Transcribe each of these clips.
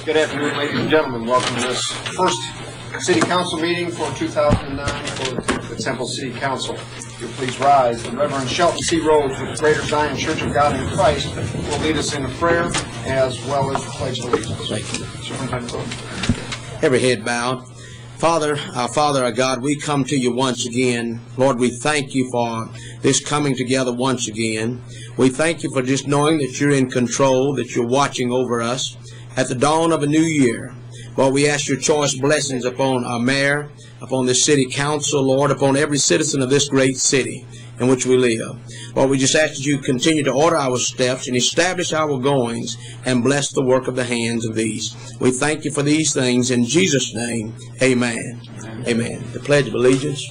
Good afternoon, ladies and gentlemen. Welcome to this first City Council meeting for 2009 for the Temple City Council. If you'll please rise. The Reverend Shelton C. Rhodes with Greater Zion Church of God in Christ will lead us in a prayer as well as the Pledge of Allegiance. Thank you. Superintendent Rhodes. Every head bowed. Father, our God, we come to you once again. Lord, we thank you for this coming together once again. We thank you for just knowing that you're in control, that you're watching over us at the dawn of a new year. Lord, we ask your choice blessings upon our mayor, upon the city council, Lord, upon every citizen of this great city in which we live. Lord, we just ask that you continue to order our steps and establish our goings and bless the work of the hands of these. We thank you for these things in Jesus' name. Amen. Amen. Amen. The Pledge of Allegiance.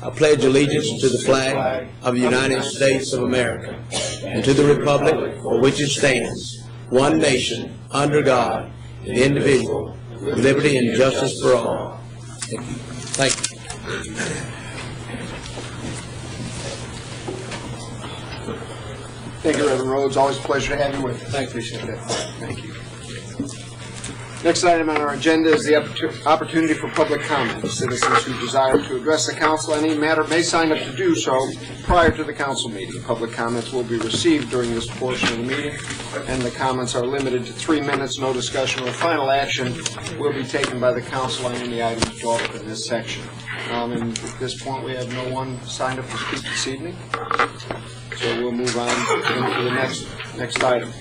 I pledge allegiance to the flag of the United States of America and to the republic for which it stands, one nation, under God, indivisible, with liberty and justice for all. Thank you. Thank you. Thank you, Reverend Rhodes. Always a pleasure to have you with us. I appreciate that. Thank you. Next item on our agenda is the opportunity for public comment. Citizens who desire to address the council on any matter may sign up to do so prior to the council meeting. Public comments will be received during this portion of the meeting, and the comments are limited to 3 minutes. No discussion or final action will be taken by the council on any items brought up in this section. And at this point, we have no one signed up to speak this evening, so we'll move on into the next item.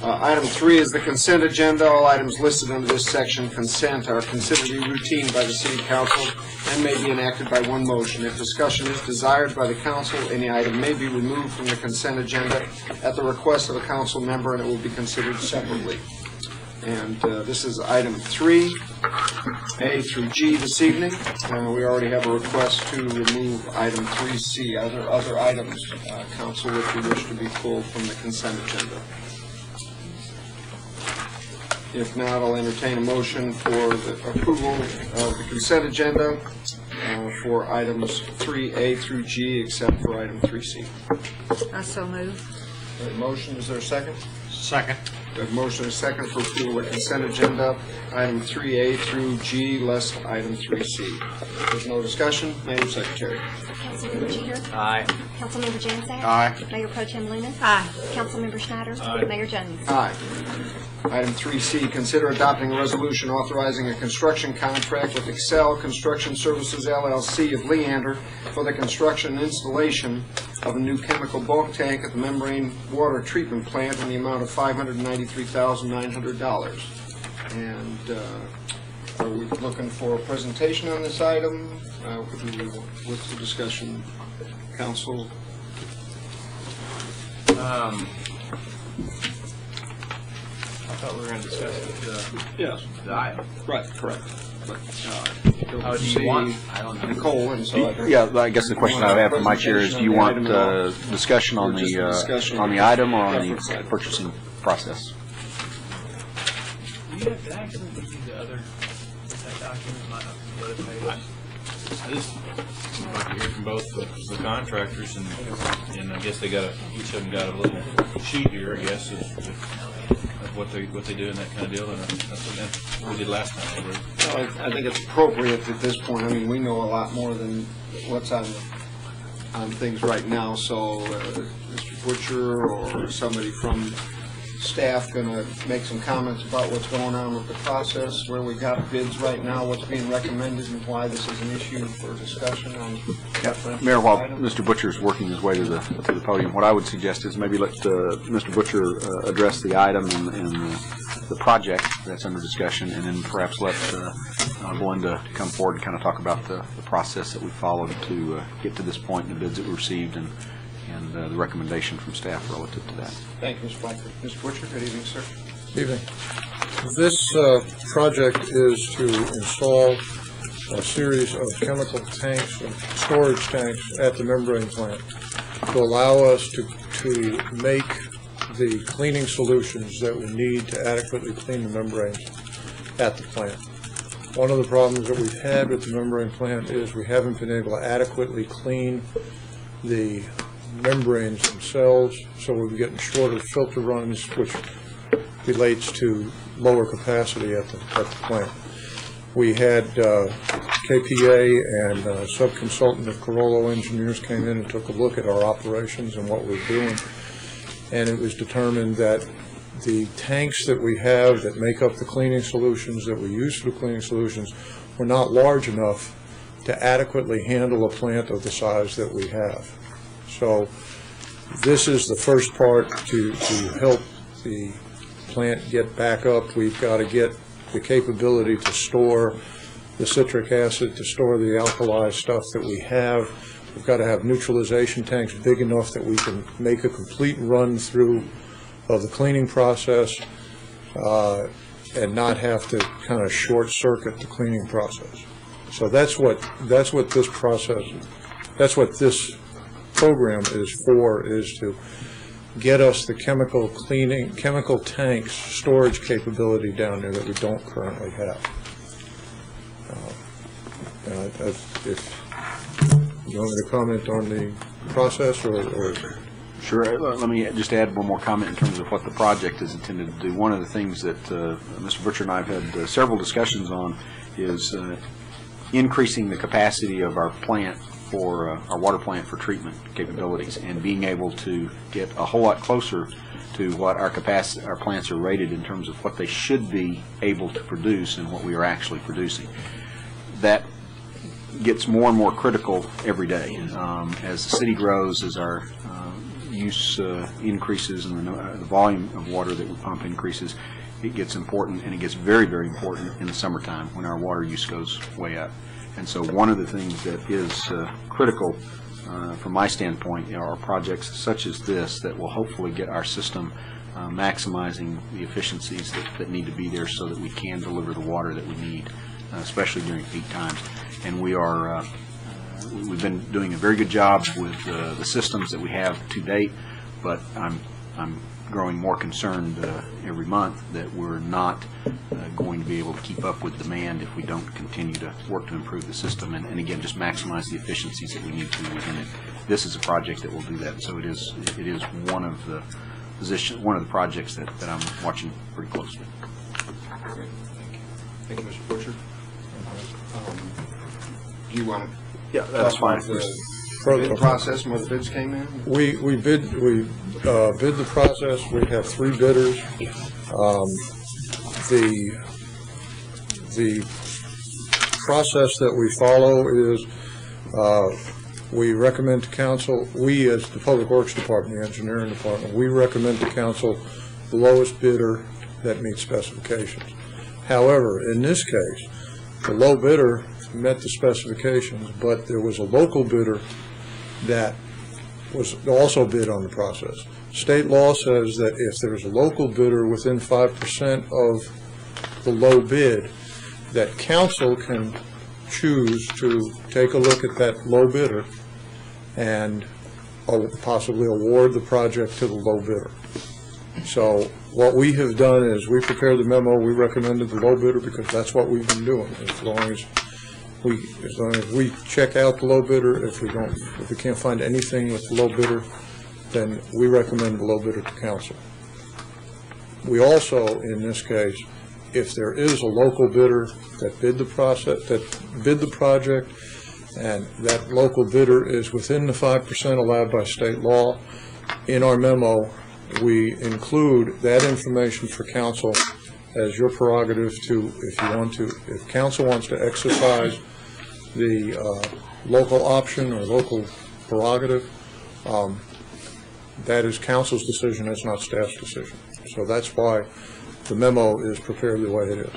Item 3 is the consent agenda. All items listed under this section, consent, are considered to be routine by the City Council and may be enacted by one motion. If discussion is desired by the Council, any item may be removed from the consent agenda at the request of a Council member, and it will be considered separately. And this is item 3, A through G this evening. We already have a request to remove item 3C. Are there other items, Council, which you wish to be pulled from the consent agenda? If not, I'll entertain a motion for the approval of the consent agenda for items 3A through G, except for item 3C. I so move. Motion, is there a second? Second. We have a motion and a second for approval of the consent agenda, item 3A through G, less item 3C. There's no discussion. Madam Secretary. Councilmember Jeter? Aye. Councilmember Janczak? Aye. Mayor Pro Tem Loomis? Aye. Councilmember Schneider? Aye. Mayor Jones? Aye. Item 3C, consider adopting a resolution authorizing a construction contract with Excel Construction Services, LLC of Leander for the construction and installation of a new chemical bulk tank at the membrane water treatment plant in the amount of $593,900. And are we looking for a presentation on this item? What's the discussion, Council? I thought we were going to discuss the item. Right, correct. But, How do you want? I don't know. Nicole, and so I Yeah, I guess the question I have for my chair is: do you want discussion on the item or on the purchasing process? Do you have access to the other document? I just like to hear from both the contractors, and I guess they got each of them got a little sheet here, I guess, of what they do and that kind of deal, and that's what we did last time. I think it's appropriate at this point. I mean, we know a lot more than what's on things right now. So, Mr. Butcher or somebody from staff going to make some comments about what's going on with the process, where we got bids right now, what's being recommended, and why this is an issue for discussion on. Mayor, while Mr. Butcher is working his way to the podium, what I would suggest is maybe let Mr. Butcher address the item and the project that's under discussion, and then perhaps let Belinda come forward and kind of talk about the process that we followed to get to this point, and the bids that we received, and the recommendation from staff relative to that. Thank you, Mr. Blackford. Mr. Butcher, good evening, sir. Evening. This project is to install a series of chemical tanks and storage tanks at the membrane plant to allow us to make the cleaning solutions that we need to adequately clean the membranes at the plant. One of the problems that we've had with the membrane plant is we haven't been able to adequately clean the membranes themselves, so we're getting shorter filter runs, which relates to lower capacity at the plant. We had KPA and a sub-consultant of Carollo Engineers came in and took a look at our operations and what we're doing, and it was determined that the tanks that we have that make up the cleaning solutions that we use for the cleaning solutions were not large enough to adequately handle a plant of the size that we have. So this is the first part to help the plant get back up. We've got to get the capability to store the citric acid, to store the alkali stuff that we have. We've got to have neutralization tanks big enough that we can make a complete run through of the cleaning process and not have to kind of short circuit the cleaning process. So that's what this process, that's what this program is for, is to get us the chemical tanks storage capability down there that we don't currently have. If you want me to comment on the process or Sure. Let me just add one more comment in terms of what the project is intended to do. One of the things that Mr. Butcher and I have had several discussions on is increasing the capacity of our plant for our water plant for treatment capabilities, and being able to get a whole lot closer to what our plants are rated in terms of what they should be able to produce and what we are actually producing. That gets more and more critical every day as the city grows, as our use increases and the volume of water that we pump increases. It gets important, and it gets very, very important in the summertime when our water use goes way up. And so one of the things that is critical from my standpoint are projects such as this that will hopefully get our system maximizing the efficiencies that need to be there so that we can deliver the water that we need, especially during peak times. And we are we've been doing a very good job with the systems that we have to date, but I'm growing more concerned every month that we're not going to be able to keep up with demand if we don't continue to work to improve the system and again just maximize the efficiencies that we need to within it. This is a project that will do that. So it is one of the projects that I'm watching pretty closely. Thank you, Mr. Butcher. Do you want to? Yeah, that's fine. The bid process and where the bids came in? we bid the process. We have 3 bidders. The process that we follow is we recommend to council, we as the Public Works Department, the Engineering Department, we recommend to council the lowest bidder that meets specifications. However, in this case, the low bidder met the specifications, but there was a local bidder that was also bid on the process. State law says that if there's a local bidder within 5% of the low bid, that council can choose to take a look at that low bidder and possibly award the project to the low bidder. So what we have done is we prepared the memo. We recommended the low bidder because that's what we've been doing. As long as we check out the low bidder, if we can't find anything with the low bidder, then we recommend the low bidder to council. We also, in this case, if there is a local bidder that bid the project, and that local bidder is within the 5% allowed by state law, in our memo we include that information for council as your prerogative to, if council wants to exercise the local option or local prerogative, that is council's decision, it's not staff's decision. So that's why the memo is prepared the way it is.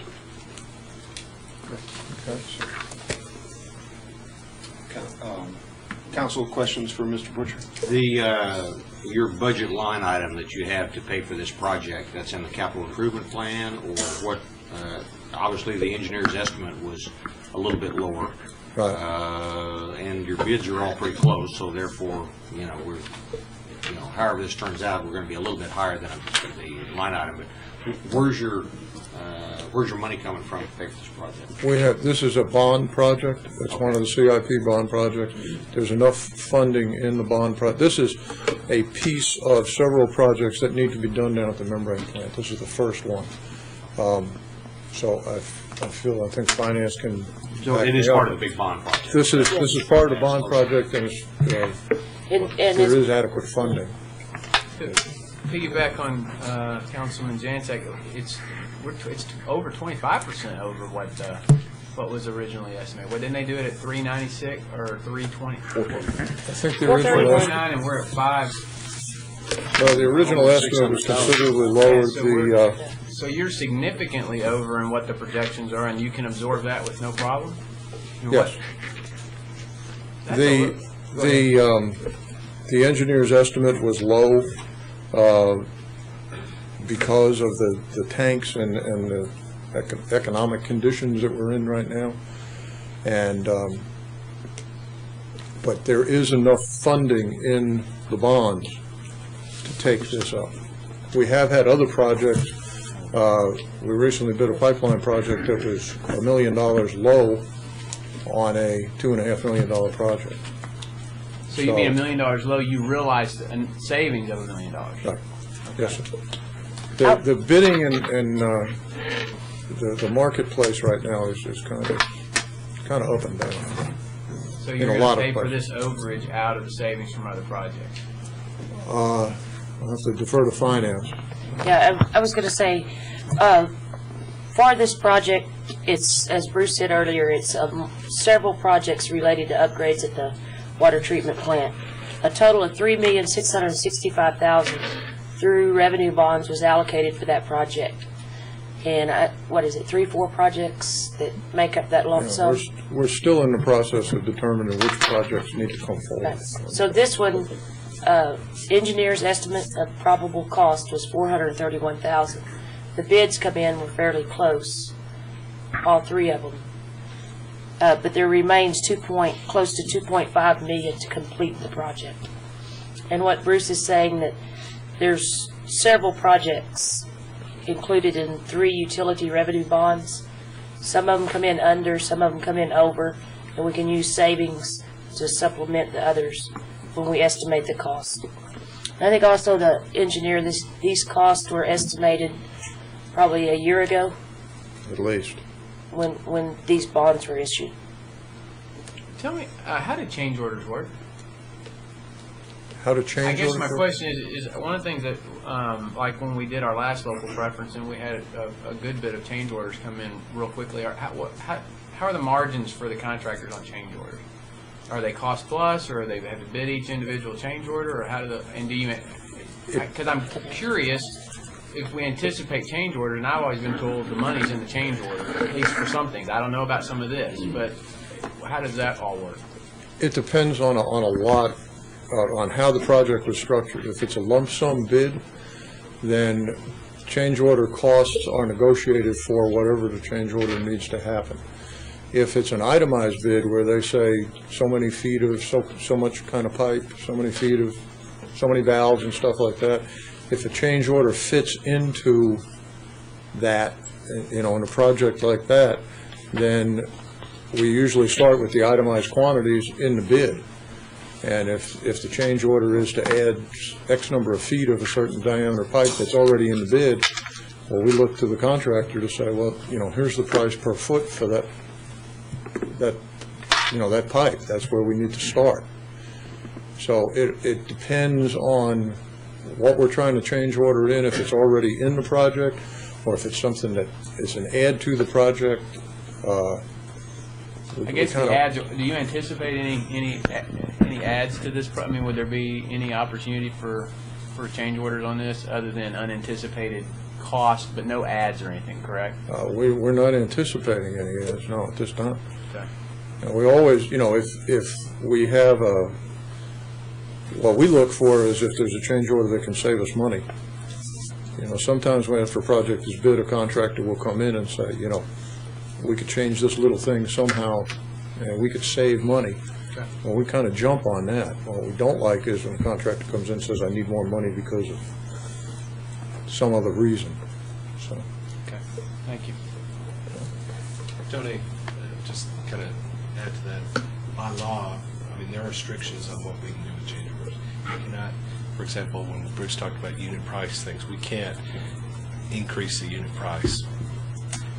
Council questions for Mr. Butcher? Your budget line item that you have to pay for this project, that's in the capital improvement plan, or what? Obviously, the engineer's estimate was a little bit lower, Right. And your bids are all pretty close. So therefore, however this turns out, we're going to be a little bit higher than the line item. But where's your where's your money coming from to pay for this project? This is a bond project. It's one of the CIP bond projects. There's enough funding in the bond this is a piece of several projects that need to be done down at the membrane plant. This is the first one. So I think finance can. So it is part of the big bond project. This is part of the bond project, and there is adequate funding. To piggyback on Councilman Janczak, it's over 25% over what was originally estimated. Well, didn't they do it at 396 or 320? I think the original 449, and we're at 5. No, the original estimate was considerably lower. So you're significantly over in what the projections are, and you can absorb that with no problem? Yes. The engineer's estimate was low because of the tanks and the economic conditions that we're in right now. And but there is enough funding in the bonds to take this up. We have had other projects. We recently bid a pipeline project that was $1 million low on a $2.5 million project. So you mean $1 million low, you realized a savings of $1 million? Right. Okay. Yes, sir. The bidding and the marketplace right now is kind of up and down. So you're going to pay for this overage out of the savings from other projects? I'll have to defer to finance. Yeah, I was going to say, for this project, it's, as Bruce said earlier, it's several projects related to upgrades at the water treatment plant. A total of $3,665,000 through revenue bonds was allocated for that project. And 3-4 projects that make up that lump sum? We're still in the process of determining which projects need to come forward. Right. So this one, engineer's estimate of probable cost was $431,000. The bids come in were fairly close, all three of them. But there remains close to $2.5 million to complete the project. And what Bruce is saying, that there's several projects included in 3 utility revenue bonds. Some of them come in under, some of them come in over, and we can use savings to supplement the others when we estimate the cost. I think also the engineer, these costs were estimated probably a year ago. At least. When these bonds were issued. Tell me, how did change orders work? How to change? I guess my question is one of the things that, like when we did our last local preference and we had a good bit of change orders come in real quickly, how are the margins for the contractors on change orders? Are they cost plus, or they have to bid each individual change order, or how do because I'm curious, if we anticipate change orders, and I've always been told the money's in the change order, at least for some things. I don't know about some of this, but how does that all work? It depends on a lot, on how the project was structured. If it's a lump sum bid, then change order costs are negotiated for whatever the change order needs to happen. If it's an itemized bid where they say so many feet of so much kind of pipe, so many feet of so many valves and stuff like that, if a change order fits into that, in a project like that, then we usually start with the itemized quantities in the bid. And if the change order is to add X number of feet of a certain diameter pipe that's already in the bid, well, we look to the contractor to say, well, here's the price per foot for that pipe. That's where we need to start. So it depends on what we're trying to change order in, if it's already in the project, or if it's something that is an add to the project. I guess the ads. Do you anticipate any adds to this? I mean, would there be any opportunity for change orders on this other than unanticipated cost, but no ads or anything? Correct. We're not anticipating any ads, no, at this time. Okay. And we always, if we have what we look for is if there's a change order that can save us money. Sometimes after a project is bid, a contractor will come in and say, we could change this little thing somehow, and we could save money. Okay. Well, we kind of jump on that. What we don't like is when a contractor comes in and says, I need more money because of some other reason. So. Okay. Thank you. Tony, just kind of add to that. By law, I mean, there are restrictions on what we can do with change orders. You cannot, for example, when Bruce talked about unit price things, we can't increase the unit price.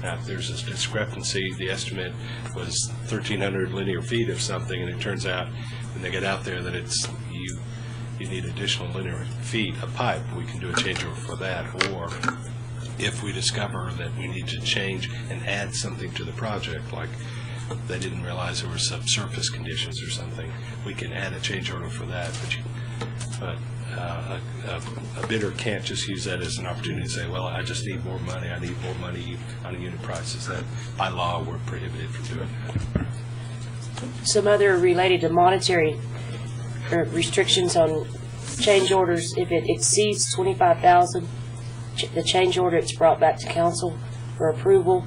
Now, if there's a discrepancy, the estimate was 1,300 linear feet of something, and it turns out when they get out there that it's you need additional linear feet of pipe, we can do a change order for that. Or if we discover that we need to change and add something to the project, like they didn't realize there were subsurface conditions or something, we can add a change order for that. But a bidder can't just use that as an opportunity to say, well, I just need more money, I need more money on a unit prices. That by law we're prohibited from doing that. Some other related to monetary restrictions on change orders, if it exceeds $25,000, the change order, it's brought back to council for approval,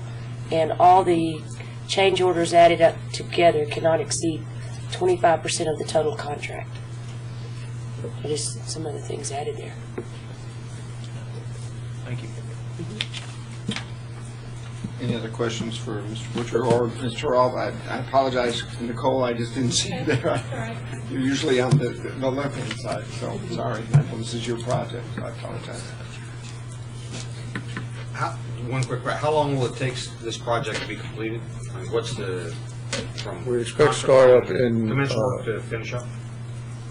and all the change orders added up together cannot exceed 25% of the total contract. There's some other things added there. Thank you. Any other questions for Mr. Butcher or Mr. Rolfe? I apologize, Nicole, I just didn't see you there. You're usually on the left-hand side, so sorry. Well, this is your project, so I apologize. One quick question. How long will it take this project to be completed? I mean, what's the, from We expect startup in commence work to finish up?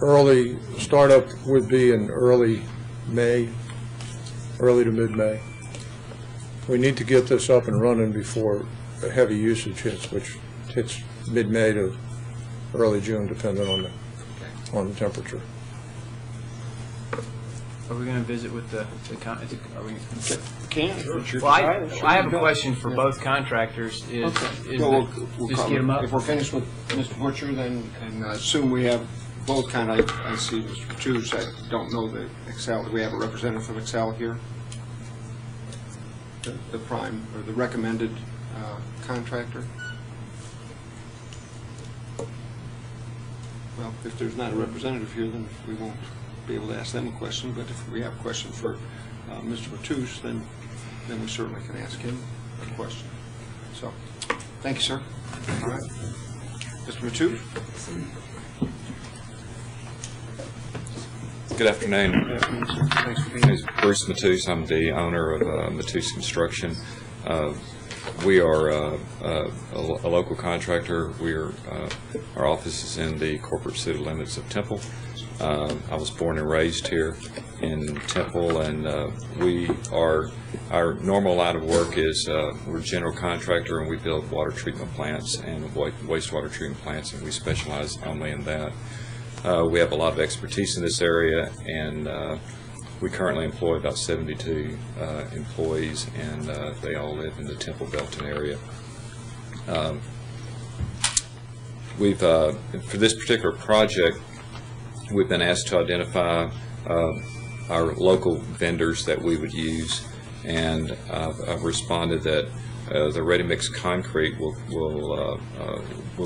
early, startup would be in early May, early to mid-May. We need to get this up and running before heavy usage hits, which hits mid-May to early June, depending on the temperature. Are we going to visit with the are we? Can. Well, I have a question for both contractors. Is We'll just get them up? If we're finished with Mr. Butcher, then, and assume we have both kind of, I see Mr. Tooze, I don't know the Excel, do we have a representative from Excel here? The prime, or the recommended contractor? Well, if there's not a representative here, then we won't be able to ask them a question, but if we have a question for Mr. Bertouche, then we certainly can ask him a question. So, thank you, sir. All right. Mr. Bertouche? Good afternoon. Good afternoon, sir. Thanks for being My here. name is Bruce Matuse. I'm the owner of Matuse Construction. We are a local contractor. Our office is in the corporate city limits of Temple. I was born and raised here in Temple, and our normal line of work is we're a general contractor, and we build water treatment plants and wastewater treatment plants, and we specialize only in that. We have a lot of expertise in this area, and we currently employ about 72 employees, and they all live in the Temple Belton area. For this particular project, we've been asked to identify our local vendors that we would use, and I've responded that the ready-mix concrete will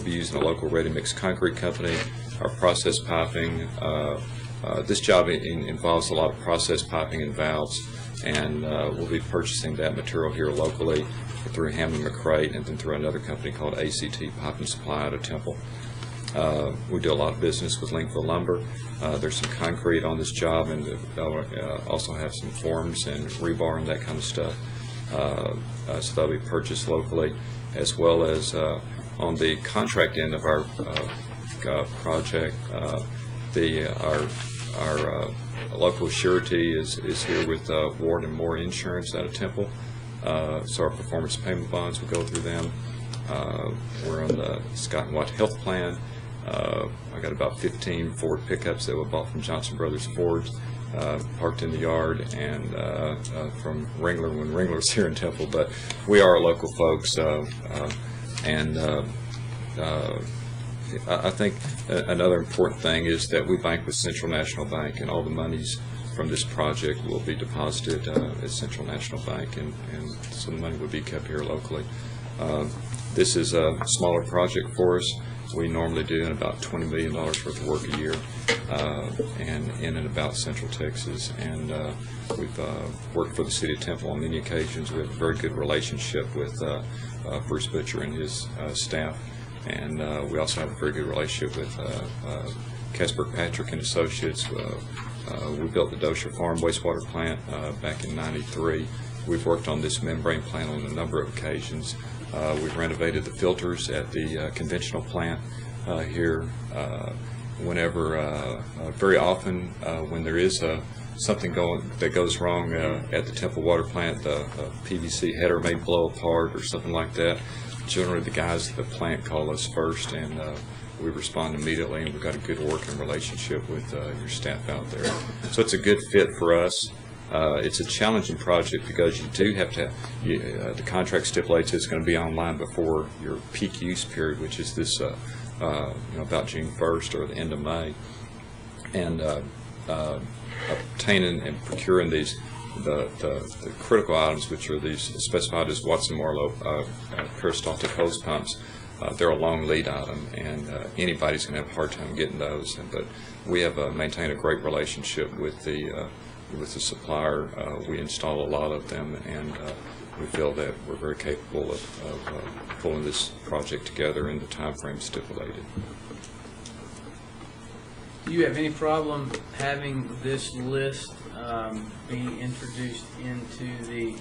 be using a local ready-mix concrete company. Our process piping, this job involves a lot of process piping and valves, and we'll be purchasing that material here locally through Hammond McCrate and then through another company called ACT Pipe and Supply out of Temple. We do a lot of business with Linkville Lumber. There's some concrete on this job, and also have some forms and rebar and that kind of stuff. So they'll be purchased locally, as well as on the contract end of our project. Our local surety is here with Ward and Moore Insurance out of Temple. So our performance payment bonds will go through them. We're on the Scott and Watt Health Plan. I got about 15 Ford pickups that were bought from Johnson Brothers Ford, parked in the yard, and from Ringler when Ringler's here in Temple. But we are local folks, and I think another important thing is that we bank with Central National Bank, and all the monies from this project will be deposited at Central National Bank, and so the money will be kept here locally. This is a smaller project for us. we normally do in about $20 million worth of work a year, and in and about Central Texas. And we've worked for the City of Temple on many occasions. We have a very good relationship with Bruce Butcher and his staff, and we also have a very good relationship with Casper Patrick and Associates. We built the Dosher Farm wastewater plant back in '93. We've worked on this membrane plant on a number of occasions. We've renovated the filters at the conventional plant here. Very often, when there is something that goes wrong at the Temple water plant, the PVC header may blow apart or something like that. Generally, the guys at the plant call us first, and we respond immediately, and we've got a good working relationship with your staff out there. So it's a good fit for us. It's a challenging project because you do have to, the contract stipulates it's going to be online before your peak use period, which is this, about June 1st or the end of May. And obtaining and procuring the critical items, which are these specified as Watson-Marlow peristaltic hose pumps, they're a long lead item, and anybody's going to have a hard time getting those. But we have maintained a great relationship with the supplier. We install a lot of them, and we feel that we're very capable of pulling this project together in the time frame stipulated. Do you have any problem having this list being introduced into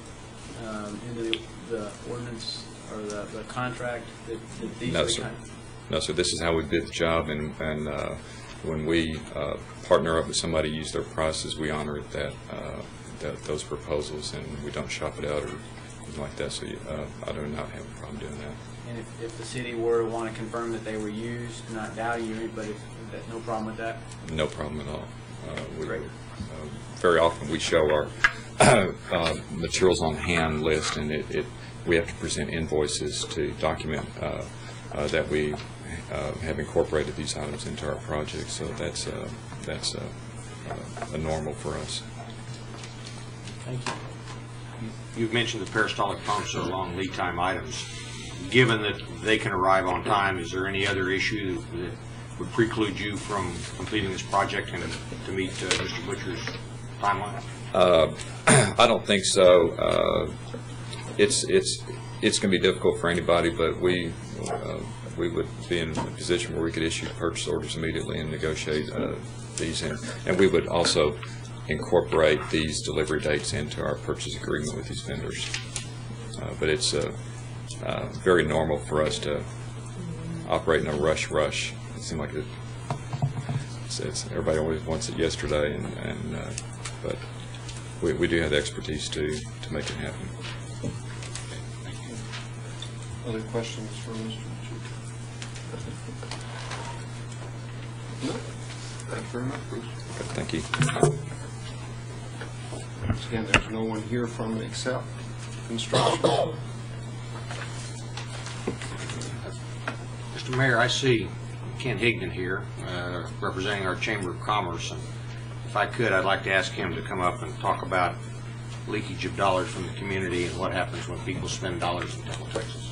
the ordinance or the contract that these? No, sir. No, sir. This is how we bid the job, and when we partner up with somebody, use their prices, we honor those proposals, and we don't shop it out or anything like that. So I do not have a problem doing that. And if the city were to want to confirm that they were used, not doubting you, but no problem with that? No problem at all. Great. Very often we show our materials on hand list, and we have to present invoices to document that we have incorporated these items into our project. So that's a normal for us. Thank you. You've mentioned the peristaltic pumps are long lead time items. Given that they can arrive on time, is there any other issue that would preclude you from completing this project and to meet Mr. Butcher's timeline? I don't think so. It's going to be difficult for anybody, but we would be in a position where we could issue purchase orders immediately and negotiate these in. And we would also incorporate these delivery dates into our purchase agreement with these vendors. But it's very normal for us to operate in a rush. It seems like everybody always wants it yesterday, but we do have the expertise to make it happen. Other questions for Mr. No? Thank you very much, Bruce. Thank you. Once again, there's no one here from Excel Construction. Mr. Mayor, I see Ken Higdon here, representing our Chamber of Commerce. And if I could, I'd like to ask him to come up and talk about leakage of dollars from the community and what happens when people spend dollars in Temple, Texas.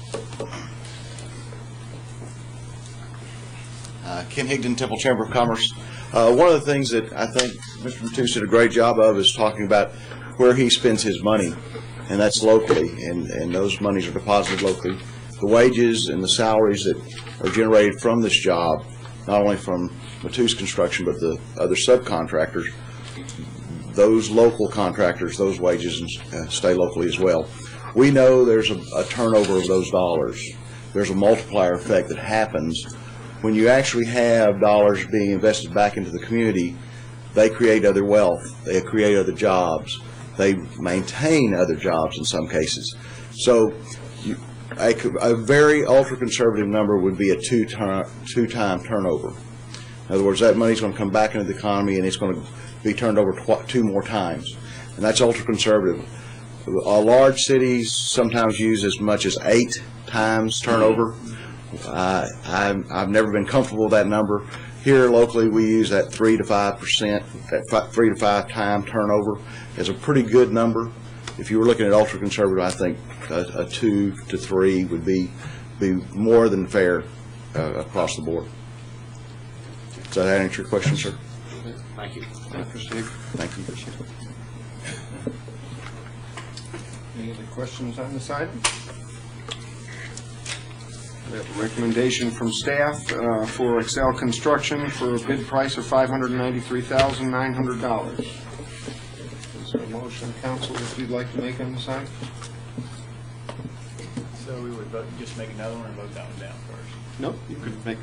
Ken Higdon, Temple Chamber of Commerce. One of the things that I think Mr. Matus did a great job of is talking about where he spends his money, and that's locally, and those monies are deposited locally. The wages and the salaries that are generated from this job, not only from Matus Construction, but the other subcontractors, those local contractors, those wages stay locally as well. We know there's a turnover of those dollars. There's a multiplier effect that happens when you actually have dollars being invested back into the community. They create other wealth. They create other jobs. They maintain other jobs in some cases. So a very ultra-conservative number would be a two-time turnover. In other words, that money's going to come back into the economy, and it's going to be turned over two more times. And that's ultra-conservative. Large cities sometimes use as much as 8 times turnover. I've never been comfortable with that number. Here locally, we use that 3 to 5%, that 3 to 5 time turnover as a pretty good number. If you were looking at ultra conservative, I think a 2 to 3 would be more than fair across the board. Does that answer your question, sir? Thank you. Thank you. Any other questions on this item? We have a recommendation from staff for Excel Construction for a bid price of $593,900. Is there a motion, council, that you'd like to make on this item? So we would just make another one and vote that one down first? Nope, you could make,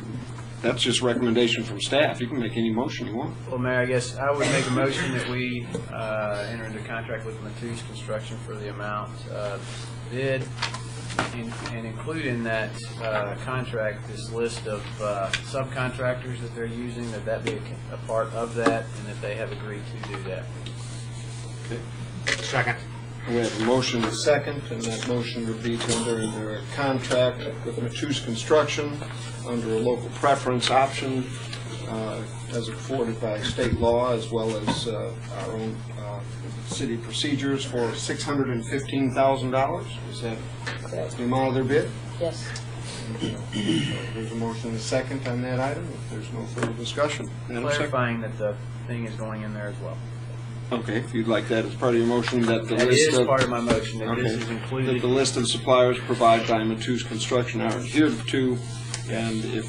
that's just recommendation from staff. You can make any motion you want. Well, Mayor, I guess I would make a motion that we enter into contract with Matthews Construction for the amount bid, and include in that contract this list of subcontractors that they're using, that be a part of that, and that they have agreed to do that. Okay. Second. We have a motion and a second, and that motion would be to enter into a contract with Matthews Construction under a local preference option as afforded by state law, as well as our own city procedures for $615,000. Is that the amount of their bid? Yes. There's a motion and a second on that item. If there's no further discussion. Madam Secretary? Clarifying that the thing is going in there as well. Okay, if you'd like that as part of your motion, that the That list is of... part of my motion, that this Okay. is included. That the list of suppliers provided by Matthews Construction are adhered to, and if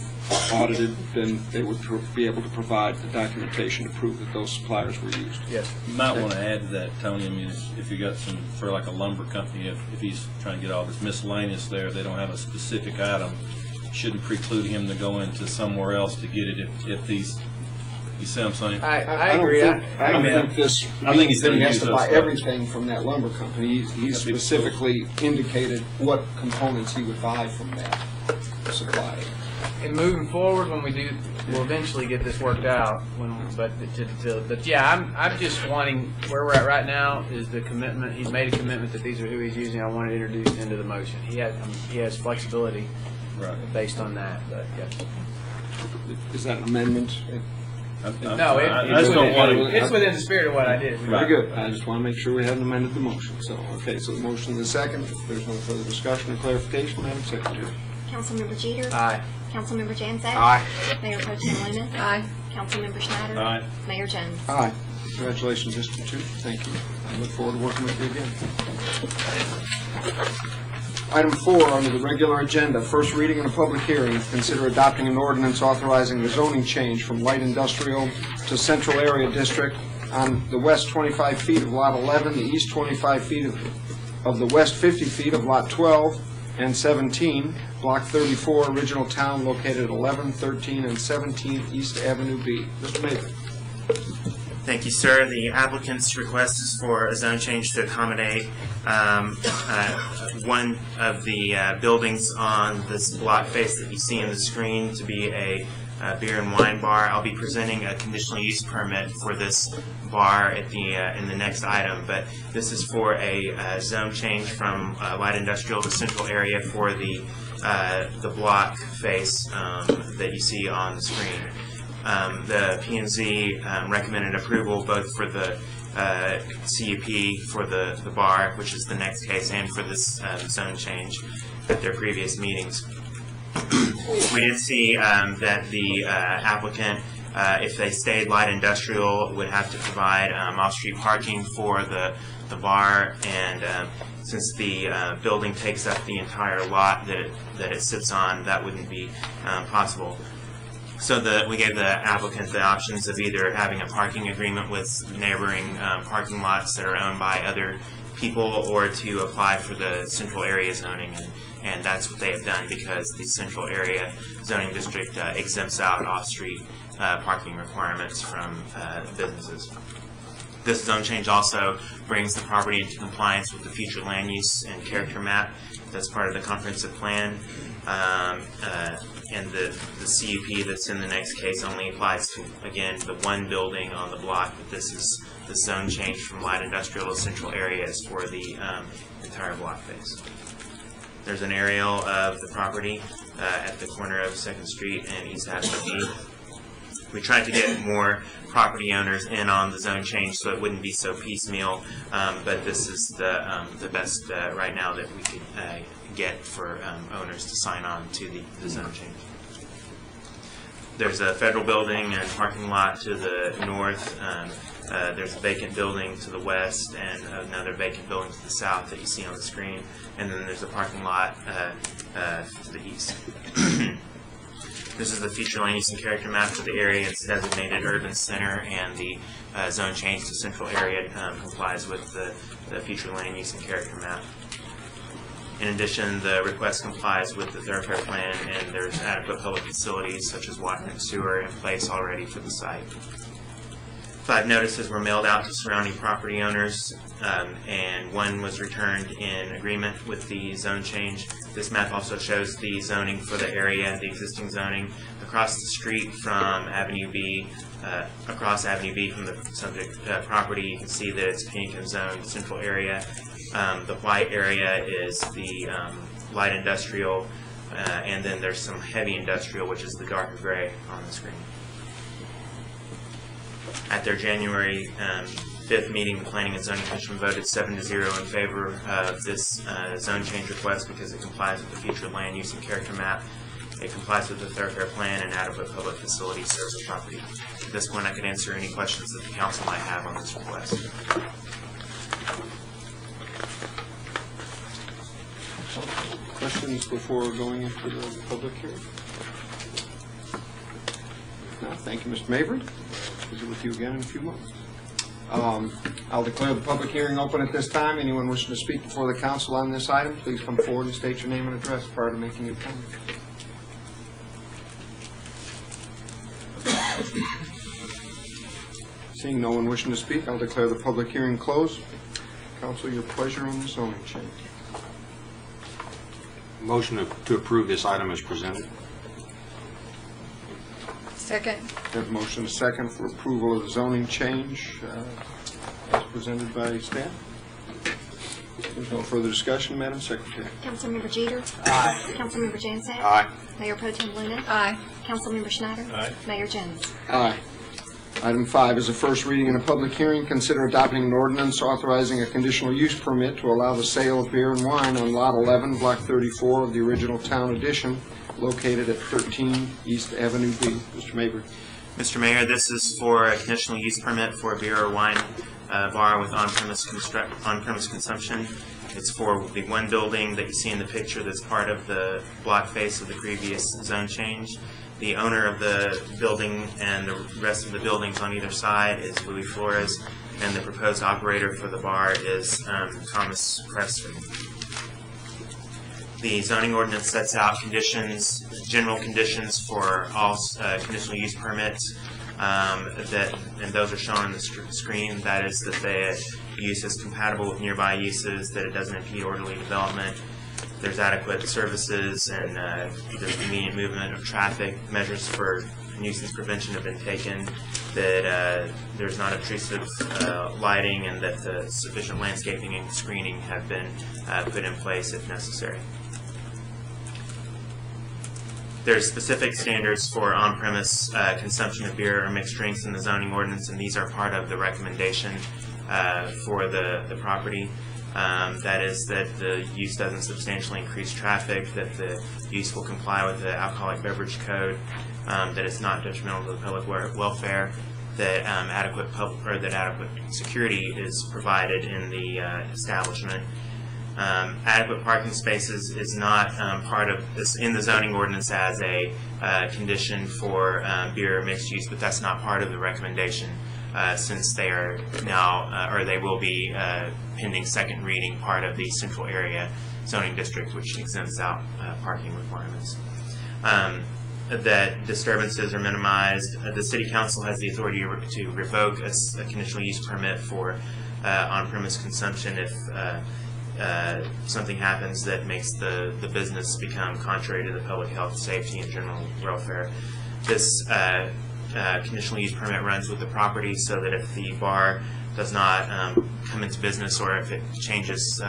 audited, then they would be able to provide the documentation to prove that those suppliers were used. Yes. You might want to add to that, Tony, I mean, if you got some, for like a lumber company, if he's trying to get all this miscellaneous there, they don't have a specific item, shouldn't preclude him to go into somewhere else to get it if these, you see what I'm saying? I agree. I don't think this I think he's means that he gonna has use to those buy things. everything from that lumber company. He specifically indicated what components he would buy from that supplier. And moving forward, when we do, we'll eventually get this worked out. But yeah, I'm just wanting, where we're at right now is the commitment. He's made a commitment that these are who he's using. I want it introduced into the motion. He has flexibility based on that. But yes. Is that an amendment? No, it's within the spirit of what I did. Very good. I just want to make sure we haven't amended the motion. So, okay, so the motion is second. If there's no further discussion or clarification, Madam Secretary. Councilmember Jeter. Aye. Councilmember Janzak. Aye. Mayor Pro Tem Lehman. Aye. Councilmember Schneider. Aye. Mayor Jones. Aye. Congratulations, District 2. Thank you. I look forward to working with you again. Item 4 under the regular agenda, first reading and a public hearing. Consider adopting an ordinance authorizing the zoning change from light industrial to central area district on the west 25 feet of lot 11, the east 25 feet of the west 50 feet of lot 12 and 17, block 34, original town located at 11, 13, and 17 East Avenue B. Mr. Mayor. Thank you, sir. The applicant's request is for a zone change to accommodate one of the buildings on this block face that you see on the screen to be a beer and wine bar. I'll be presenting a conditional use permit for this bar at the in the next item, but this is for a zone change from light industrial to central area for the block face that you see on the screen. The P&Z recommended approval both for the CUP for the bar, which is the next case, and for this zone change at their previous meetings. We did see that the applicant, if they stayed light industrial, would have to provide off-street parking for the bar, and since the building takes up the entire lot that it sits on, that wouldn't be possible. So we gave the applicant the options of either having a parking agreement with neighboring parking lots that are owned by other people, or to apply for the central area zoning, and that's what they have done, because the central area zoning district exempts out off-street parking requirements from businesses. This zone change also brings the property into compliance with the future land use and character map that's part of the comprehensive plan. And the CUP that's in the next case only applies to, again, the one building on the block, but this is the zone change from light industrial to central areas for the entire block face. There's an aerial of the property at the corner of 2nd Street and East Avenue B. We tried to get more property owners in on the zone change so it wouldn't be so piecemeal, but this is the best right now that we could get for owners to sign on to the zone change. There's a federal building and parking lot to the north. There's a vacant building to the west and another vacant building to the south that you see on the screen. And then there's a parking lot to the east. This is the future land use and character map for the area. It's designated urban center, and the zone change to central area complies with the future land use and character map. In addition, the request complies with the thoroughfare plan, and there's adequate public facilities such as water and sewer in place already for the site. 5 notices were mailed out to surrounding property owners, and 1 was returned in agreement with the zone change. This map also shows the zoning for the area, the existing zoning. Across the street from Avenue B, across Avenue B from the subject property, you can see that it's pink and zoned central area. The white area is the light industrial, and then there's some heavy industrial, which is the darker gray on the screen. At their January 5th meeting, the Planning and Zoning Commission voted 7-0 in favor of this zone change request because it complies with the future land use and character map. It complies with the thoroughfare plan, and adequate public facilities serve the property. At this point, I can answer any questions that the council might have on this request. Questions before going into the public hearing? No, thank you, Mr. Mabry. Visit with you again in a few months. I'll declare the public hearing open at this time. Anyone wishing to speak before the council on this item, please come forward and state your name and address prior to making your comment. Seeing no one wishing to speak, I'll declare the public hearing closed. Council, your pleasure on the zoning change. Motion to approve this item as presented. Second. We have a motion and a second for approval of the zoning change as presented by staff. There's no further discussion, Madam Secretary. Councilmember Jeter. Aye. Councilmember Jansak. Aye. Mayor Pro Tem Luna. Aye. Councilmember Schneider. Aye. Mayor Jones. Aye. Item 5 is a first reading and a public hearing. Consider adopting an ordinance authorizing a conditional use permit to allow the sale of beer and wine on Lot 11, Block 34 of the original town addition, located at 13 East Avenue B. Mr. Mabry. Mr. Mayor, this is for a conditional use permit for a beer or wine bar with on-premise consumption. It's for the one building that you see in the picture that's part of the block face of the previous zone change. The owner of the building and the rest of the buildings on either side is Louis Flores, and the proposed operator for the bar is Thomas Preston. The zoning ordinance sets out conditions, general conditions for all conditional use permits, and those are shown on the screen. That is that the use is compatible with nearby uses, that it doesn't impede orderly development, there's adequate services, and there's convenient movement of traffic. Measures for nuisance prevention have been taken, that there's not obtrusive lighting, and that the sufficient landscaping and screening have been put in place if necessary. There's specific standards for on-premise consumption of beer or mixed drinks in the zoning ordinance, and these are part of the recommendation for the property. That is that the use doesn't substantially increase traffic, that the use will comply with the alcoholic beverage code, that it's not detrimental to the public welfare, that adequate security is provided in the establishment. Adequate parking spaces is not part of this in the zoning ordinance as a condition for beer or mixed use, but that's not part of the recommendation since they are now, or they will be pending second reading, part of the central area zoning district, which exempts out parking requirements. That disturbances are minimized. The City Council has the authority to revoke a conditional use permit for on-premise consumption if something happens that makes the business become contrary to the public health, safety, and general welfare. This conditional use permit runs with the property, so that if the bar does not come into business, or if it changes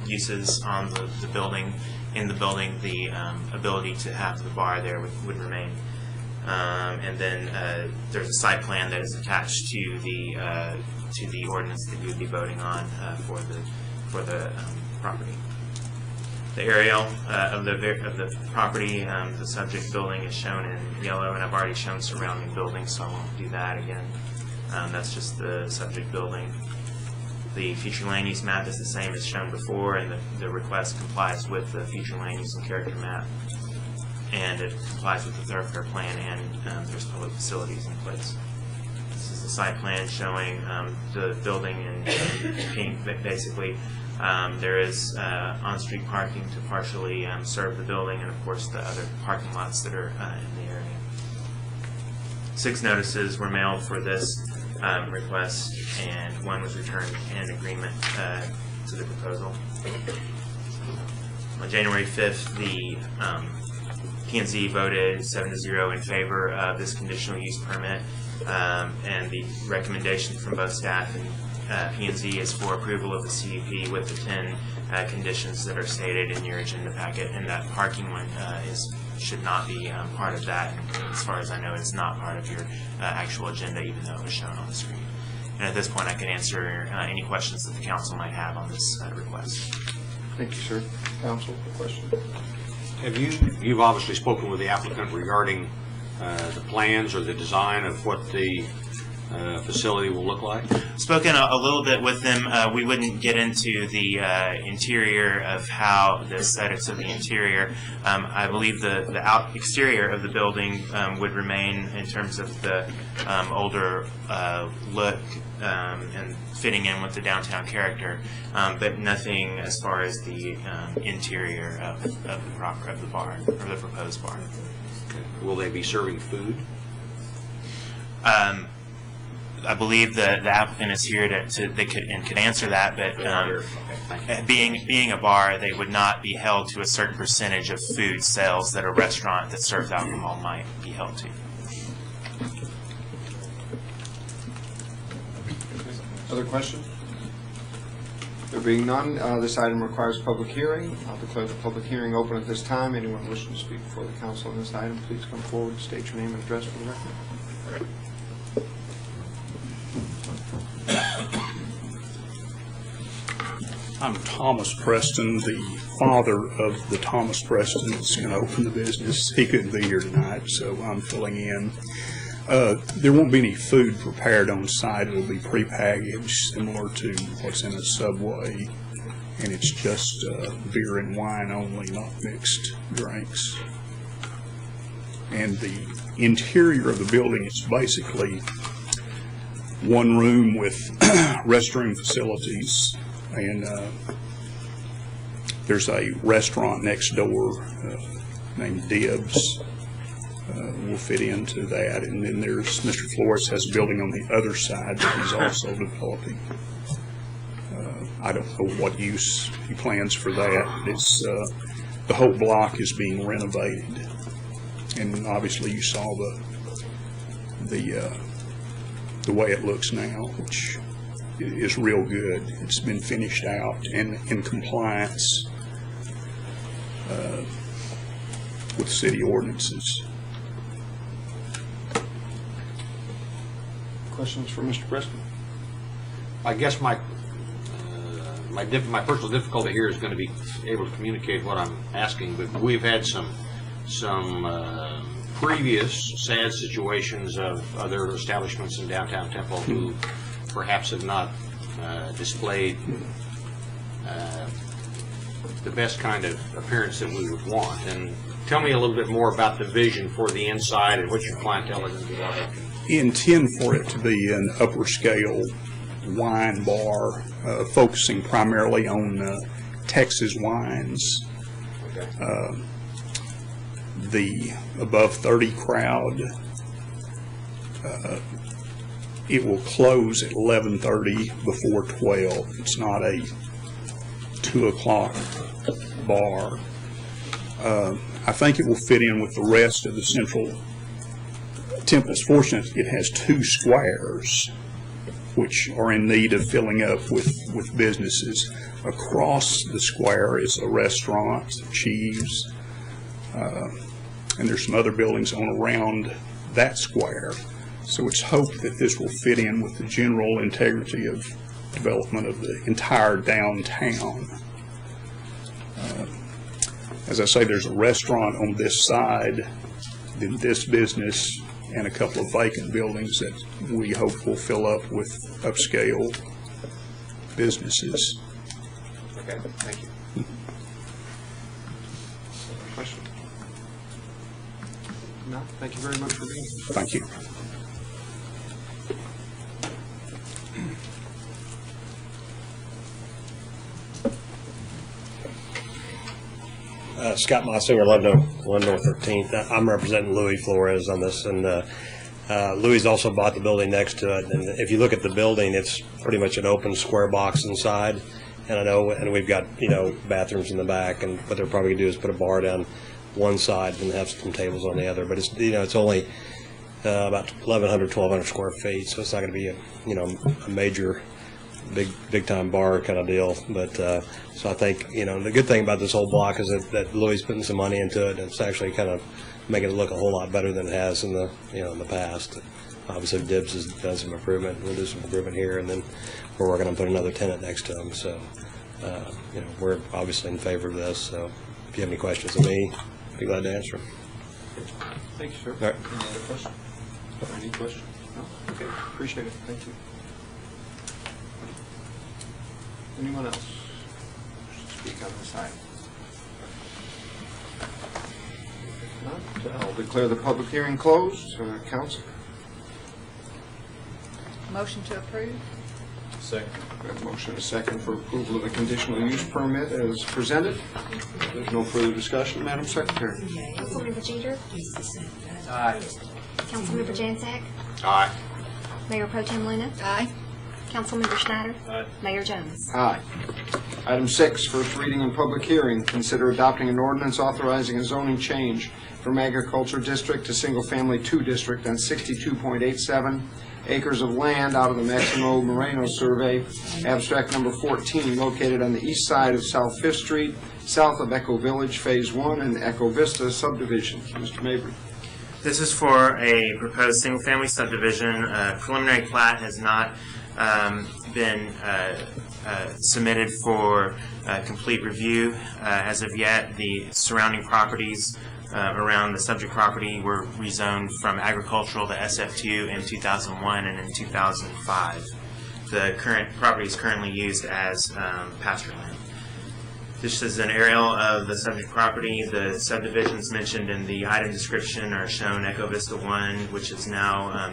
uses on the building, the ability to have the bar there would remain. And then there's a site plan that is attached to the ordinance that you would be voting on for the property. The aerial of the property, the subject building is shown in yellow, and I've already shown surrounding buildings, so I won't do that again. That's just the subject building. The future land use map is the same as shown before, and the request complies with the future land use and character map. And it complies with the thoroughfare plan, and there's public facilities in place. This is the site plan showing the building in pink, basically. There is on-street parking to partially serve the building, and of course the other parking lots that are in the area. 6 notices were mailed for this request, and 1 was returned in agreement to the proposal. On January 5th, the P&Z voted 7-0 in favor of this conditional use permit, and the recommendation from both staff and P&Z is for approval of the CUP with the 10 conditions that are stated in your agenda packet, and that parking one should not be part of that. As far as I know, it's not part of your actual agenda, even though it was shown on the screen. And at this point, I can answer any questions that the council might have on this request. Thank you, sir. Council, question? You've obviously spoken with the applicant regarding the plans or the design of what the facility will look like? Spoken a little bit with them. We wouldn't get into the interior of how the aesthetics of the interior. I believe the exterior of the building would remain in terms of the older look and fitting in with the downtown character, but nothing as far as the interior of the barn or the proposed barn. Okay. Will they be serving food? I believe the applicant is here could answer that, but being a bar, they would not be held to a certain percentage of food sales that a restaurant that serves alcohol might be held to. Other questions? There being none, this item requires public hearing. I'll declare the public hearing open at this time. Anyone wishing to speak before the council on this item, please come forward, state your name and address for the record. I'm Thomas Preston, the father of the Thomas Preston that's going to open the business. He couldn't be here tonight, so I'm filling in. There won't be any food prepared on site. It'll be prepackaged, similar to what's in a Subway, and it's just beer and wine only, not mixed drinks. And the interior of the building is basically one room with restroom facilities, and there's a restaurant next door named Dibs. Will fit into that, and then there's Mr. Flores has a building on the other side that he's also developing. I don't know what use he plans for that. It's the whole block is being renovated, and obviously you saw the way it looks now, which is real good. It's been finished out and in compliance with city ordinances. Questions for Mr. Preston? I guess my personal difficulty here is going to be able to communicate what I'm asking, but we've had some previous sad situations of other establishments in downtown Temple who perhaps have not displayed the best kind of appearance that we would want. And tell me a little bit more about the vision for the inside and what your clientele is going to be like. Intend for it to be an upper scale wine bar, focusing primarily on Texas wines. Okay. The above 30 crowd, it will close at 11:30 before 12. It's not a 2 o'clock bar. I think it will fit in with the rest of the central. Temple's fortunate it has 2 squares which are in need of filling up with businesses. Across the square is a restaurant, Cheese, and there's some other buildings on around that square. So it's hoped that this will fit in with the general integrity of development of the entire downtown. as I say, there's a restaurant on this side, then this business, and a couple of vacant buildings that we hope will fill up with upscale businesses. Okay, thank you. Question? No, thank you very much for being here. Thank you. Scott Mossinger, 11 North 13th. I'm representing Louis Flores on this, and Louis also bought the building next to it. And if you look at the building, it's pretty much an open square box inside. And I know, and we've got, you know, bathrooms in the back, and what they're probably gonna do is put a bar down one side and have some tables on the other. But it's, you know, it's only about 1,100, 1,200 square feet, so it's not gonna be a, you know, a major big time bar kind of deal. But so I think, you know, the good thing about this whole block is that Louis putting some money into it, and it's actually kind of making it look a whole lot better than it has in the, you know, in the past. Obviously Dibbs has done some improvement. We'll do some improvement here, and then we're working on putting another tenant next to him. So you know, we're obviously in favor of this. So if you have any questions of me, I'd be glad to answer them. Thank you, sir. All right. Any other questions? Any questions? No? Okay, appreciate it. Thank you. Anyone else speak on this item? If not, I'll declare the public hearing closed. Council? Motion to approve? Second. We have a motion and a second for approval of the conditional use permit as presented. There's no further discussion. Madam Secretary? Councilmember Jeter? Aye. Councilmember Jansack? Aye. Mayor Pro Tem Luna? Aye. Councilmember Schneider? Aye. Mayor Jones? Aye. Item 6, first reading and public hearing. Consider adopting an ordinance authorizing a zoning change from agriculture district to single-family 2 district on 62.87 acres of land out of the Maximo Moreno survey, abstract number 14, located on the east side of South 5th Street, south of Echo Village Phase 1 and Echo Vista subdivision. Mr. Mabry. This is for a proposed single-family subdivision. Preliminary plat has not been submitted for complete review as of yet. The surrounding properties around the subject property were rezoned from agricultural to SF2 in 2001 and in 2005. The current property is currently used as pasture land. This is an aerial of the subject property. The subdivisions mentioned in the item description are shown: Echo Vista 1, which is now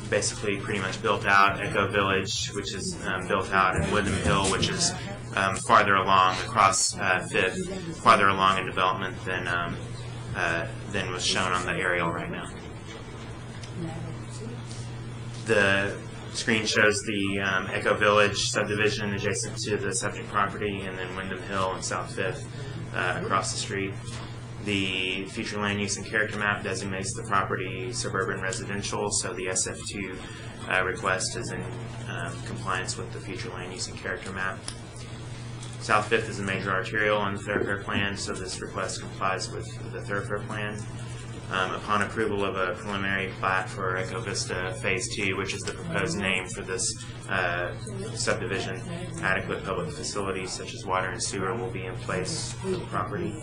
basically pretty much built out, Echo Village, which is built out, and Woodham Hill, which is farther along across 5th, farther along in development than was shown on the aerial right now. The screen shows the Echo Village subdivision adjacent to the subject property, and then Wyndham Hill and South 5th across the street. The future land use and character map designates the property suburban residential, so the SF2 request is in compliance with the future land use and character map. South 5th is a major arterial on the thoroughfare plan, so this request complies with the thoroughfare plan. Upon approval of a preliminary plat for Echo Vista Phase 2, which is the proposed name for this subdivision, adequate public facilities such as water and sewer will be in place for the property.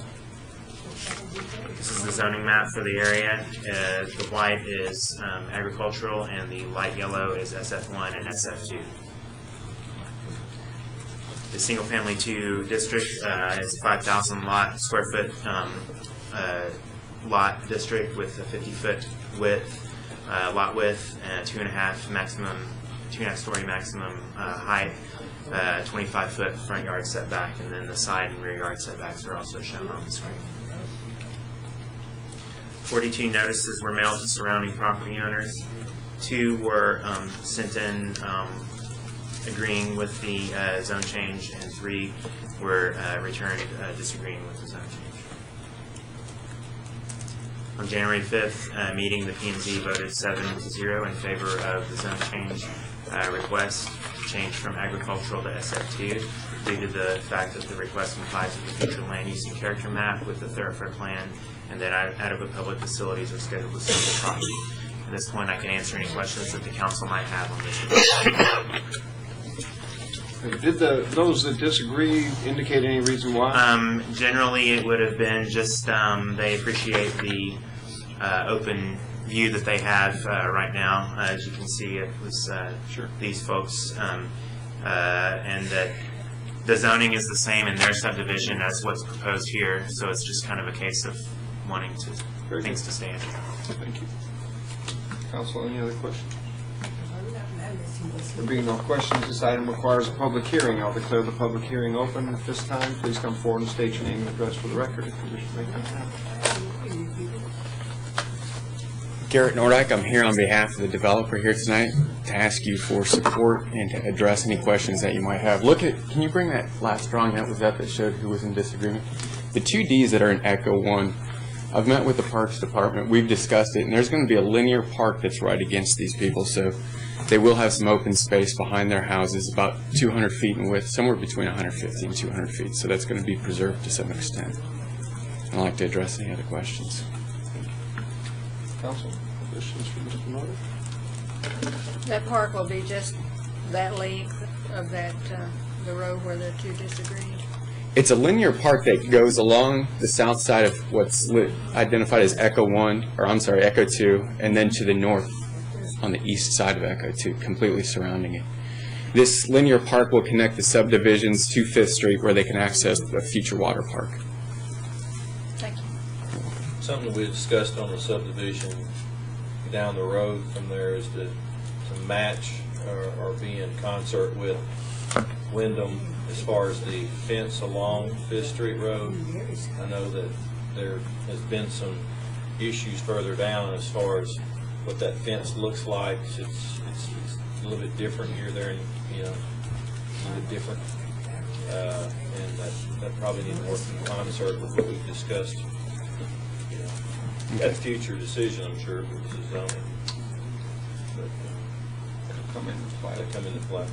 This is the zoning map for the area. The white is agricultural and the light yellow is SF1 and SF2. The single family 2 district is 5,000 square foot lot district with a 50-foot width, lot width, and 2.5 story maximum height, 25-foot front yard setback, and then the side and rear yard setbacks are also shown on the screen. 42 notices were mailed to surrounding property owners. 2 were sent in agreeing with the zone change, and 3 were returned disagreeing with the zone change. On January 5th meeting, the P&Z voted 7-0 in favor of the zone change request to change from agricultural to SF2 due to the fact that the request complies with the future land use and character map with the thoroughfare plan, and that adequate public facilities are scheduled to serve the property. At this point, I can answer any questions that the council might have on this. Did those that disagree indicate any reason why? Generally, it would have been just they appreciate the open view that they have right now. As you can see, it was these folks, and that the zoning is the same in their subdivision as what's proposed here. So it's just kind of a case of wanting things to stand. Thank you. Council, any other questions? There being no questions, this item requires a public hearing. I'll declare the public hearing open at this time. Please come forward and state your name and address for the record if you wish to make that happen. Garrett Nordyke, I'm here on behalf of the developer here tonight to ask you for support and to address any questions that you might have. Can you bring that last drawing that was up that showed who was in disagreement? The two Ds that are in Echo 1, I've met with the Parks Department, we've discussed it, and there's going to be a linear park that's right against these people, so they will have some open space behind their houses, about 200 feet in width, somewhere between 150 and 200 feet, so that's going to be preserved to some extent. I'd like to address any other questions. Council, questions for Mr. Nordyke? That park will be just that length of that, the road where the two disagree? It's a linear park that goes along the south side of what's identified as Echo 1, or I'm sorry, Echo 2, and then to the north on the east side of Echo 2, completely surrounding it. This linear park will connect the subdivisions to 5th Street where they can access the future water park. Thank you. Something we discussed on the subdivision down the road from there is to match or be in concert with Wyndham as far as the fence along 5th Street Road. I know that there has been some issues further down as far as what that fence looks like. It's a little bit different here, there, and a little bit different, and that probably needs to work in concert with what we've discussed. At a future decision, I'm sure, if this is zoning. But come into play. Come into play.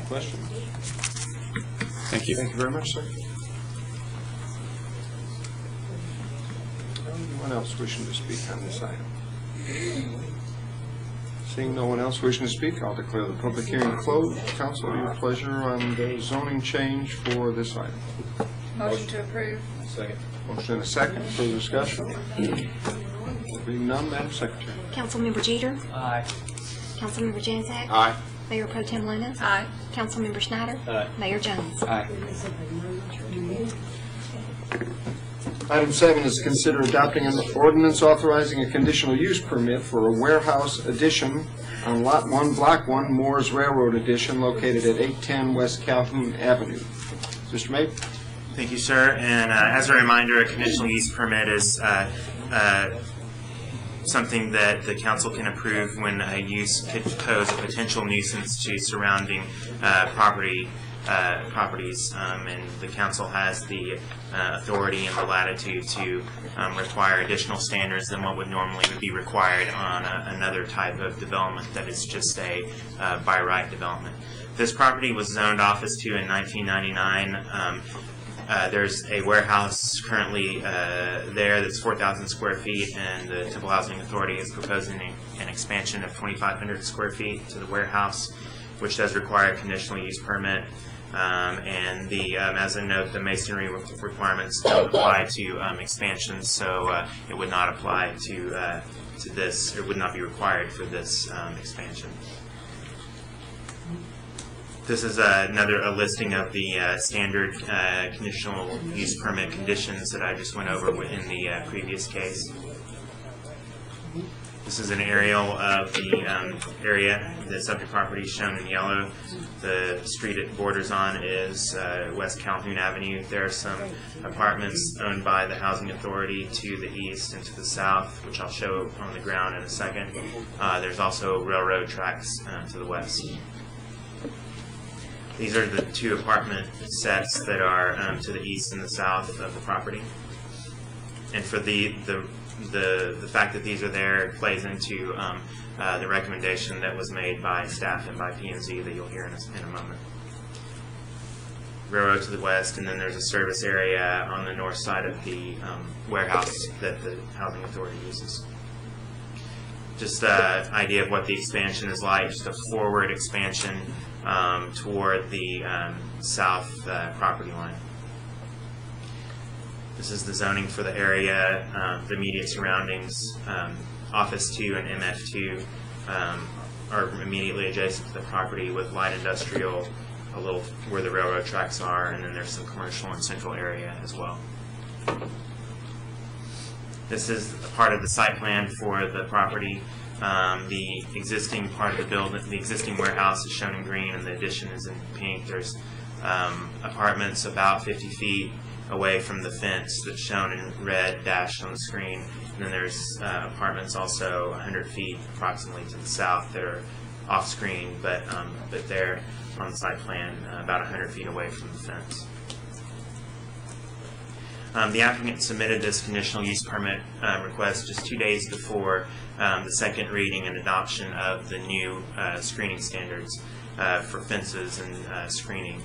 Questions? Thank you. Thank you very much, sir. Anyone else wishing to speak on this item? Seeing no one else wishing to speak, I'll declare the public hearing closed. Council, your pleasure on the zoning change for this item. Motion to approve. Second. Motion and a second. Further discussion? Being none, Madam Secretary. Councilmember Jeter? Aye. Councilmember Jansack? Aye. Mayor Pro Tem Luna? Aye. Councilmember Schneider? Aye. Mayor Jones? Aye. Item 7 is to consider adopting an ordinance authorizing a conditional use permit for a warehouse addition on Lot 1, Block 1, Moore's Railroad Addition, located at 810 West Calhoun Avenue. Mr. May? Thank you, sir. And as a reminder, a conditional use permit is something that the council can approve when a use could pose a potential nuisance to surrounding properties, and the council has the authority and the latitude to require additional standards than what would normally be required on another type of development that is just a by right development. This property was zoned office 2 in 1999. There's a warehouse currently there that's 4,000 square feet, and the Temple Housing Authority is proposing an expansion of 2,500 square feet to the warehouse, which does require a conditional use permit. And as a note, the masonry requirements don't apply to expansions, so it would not apply to this. It would not be required for this expansion. This is a listing of the standard conditional use permit conditions that I just went over in the previous case. This is an aerial of the area. The subject property is shown in yellow. The street it borders on is West Calhoun Avenue. There are some apartments owned by the Housing Authority to the east and to the south, which I'll show on the ground in a second. There's also railroad tracks to the west. These are the two apartment sets that are to the east and the south of the property. And for the fact that these are there plays into the recommendation that was made by staff and by P&Z that you'll hear in a moment. Railroad to the west, and then there's a service area on the north side of the warehouse that the Housing Authority uses. just an idea of what the expansion is like, just a forward expansion toward the south property line. This is the zoning for the area, the immediate surroundings. Office 2 and MF2 are immediately adjacent to the property with light industrial, a little where the railroad tracks are, and then there's some commercial and central area as well. This is a part of the site plan for the property. The existing part of the building, the existing warehouse is shown in green and the addition is in pink. There's apartments about 50 feet away from the fence that's shown in red dashed on the screen. And then there's apartments also 100 feet approximately to the south that are off screen, but they're on the site plan about 100 feet away from the fence. The applicant submitted this conditional use permit request just 2 days before the second reading and adoption of the new screening standards for fences and screening.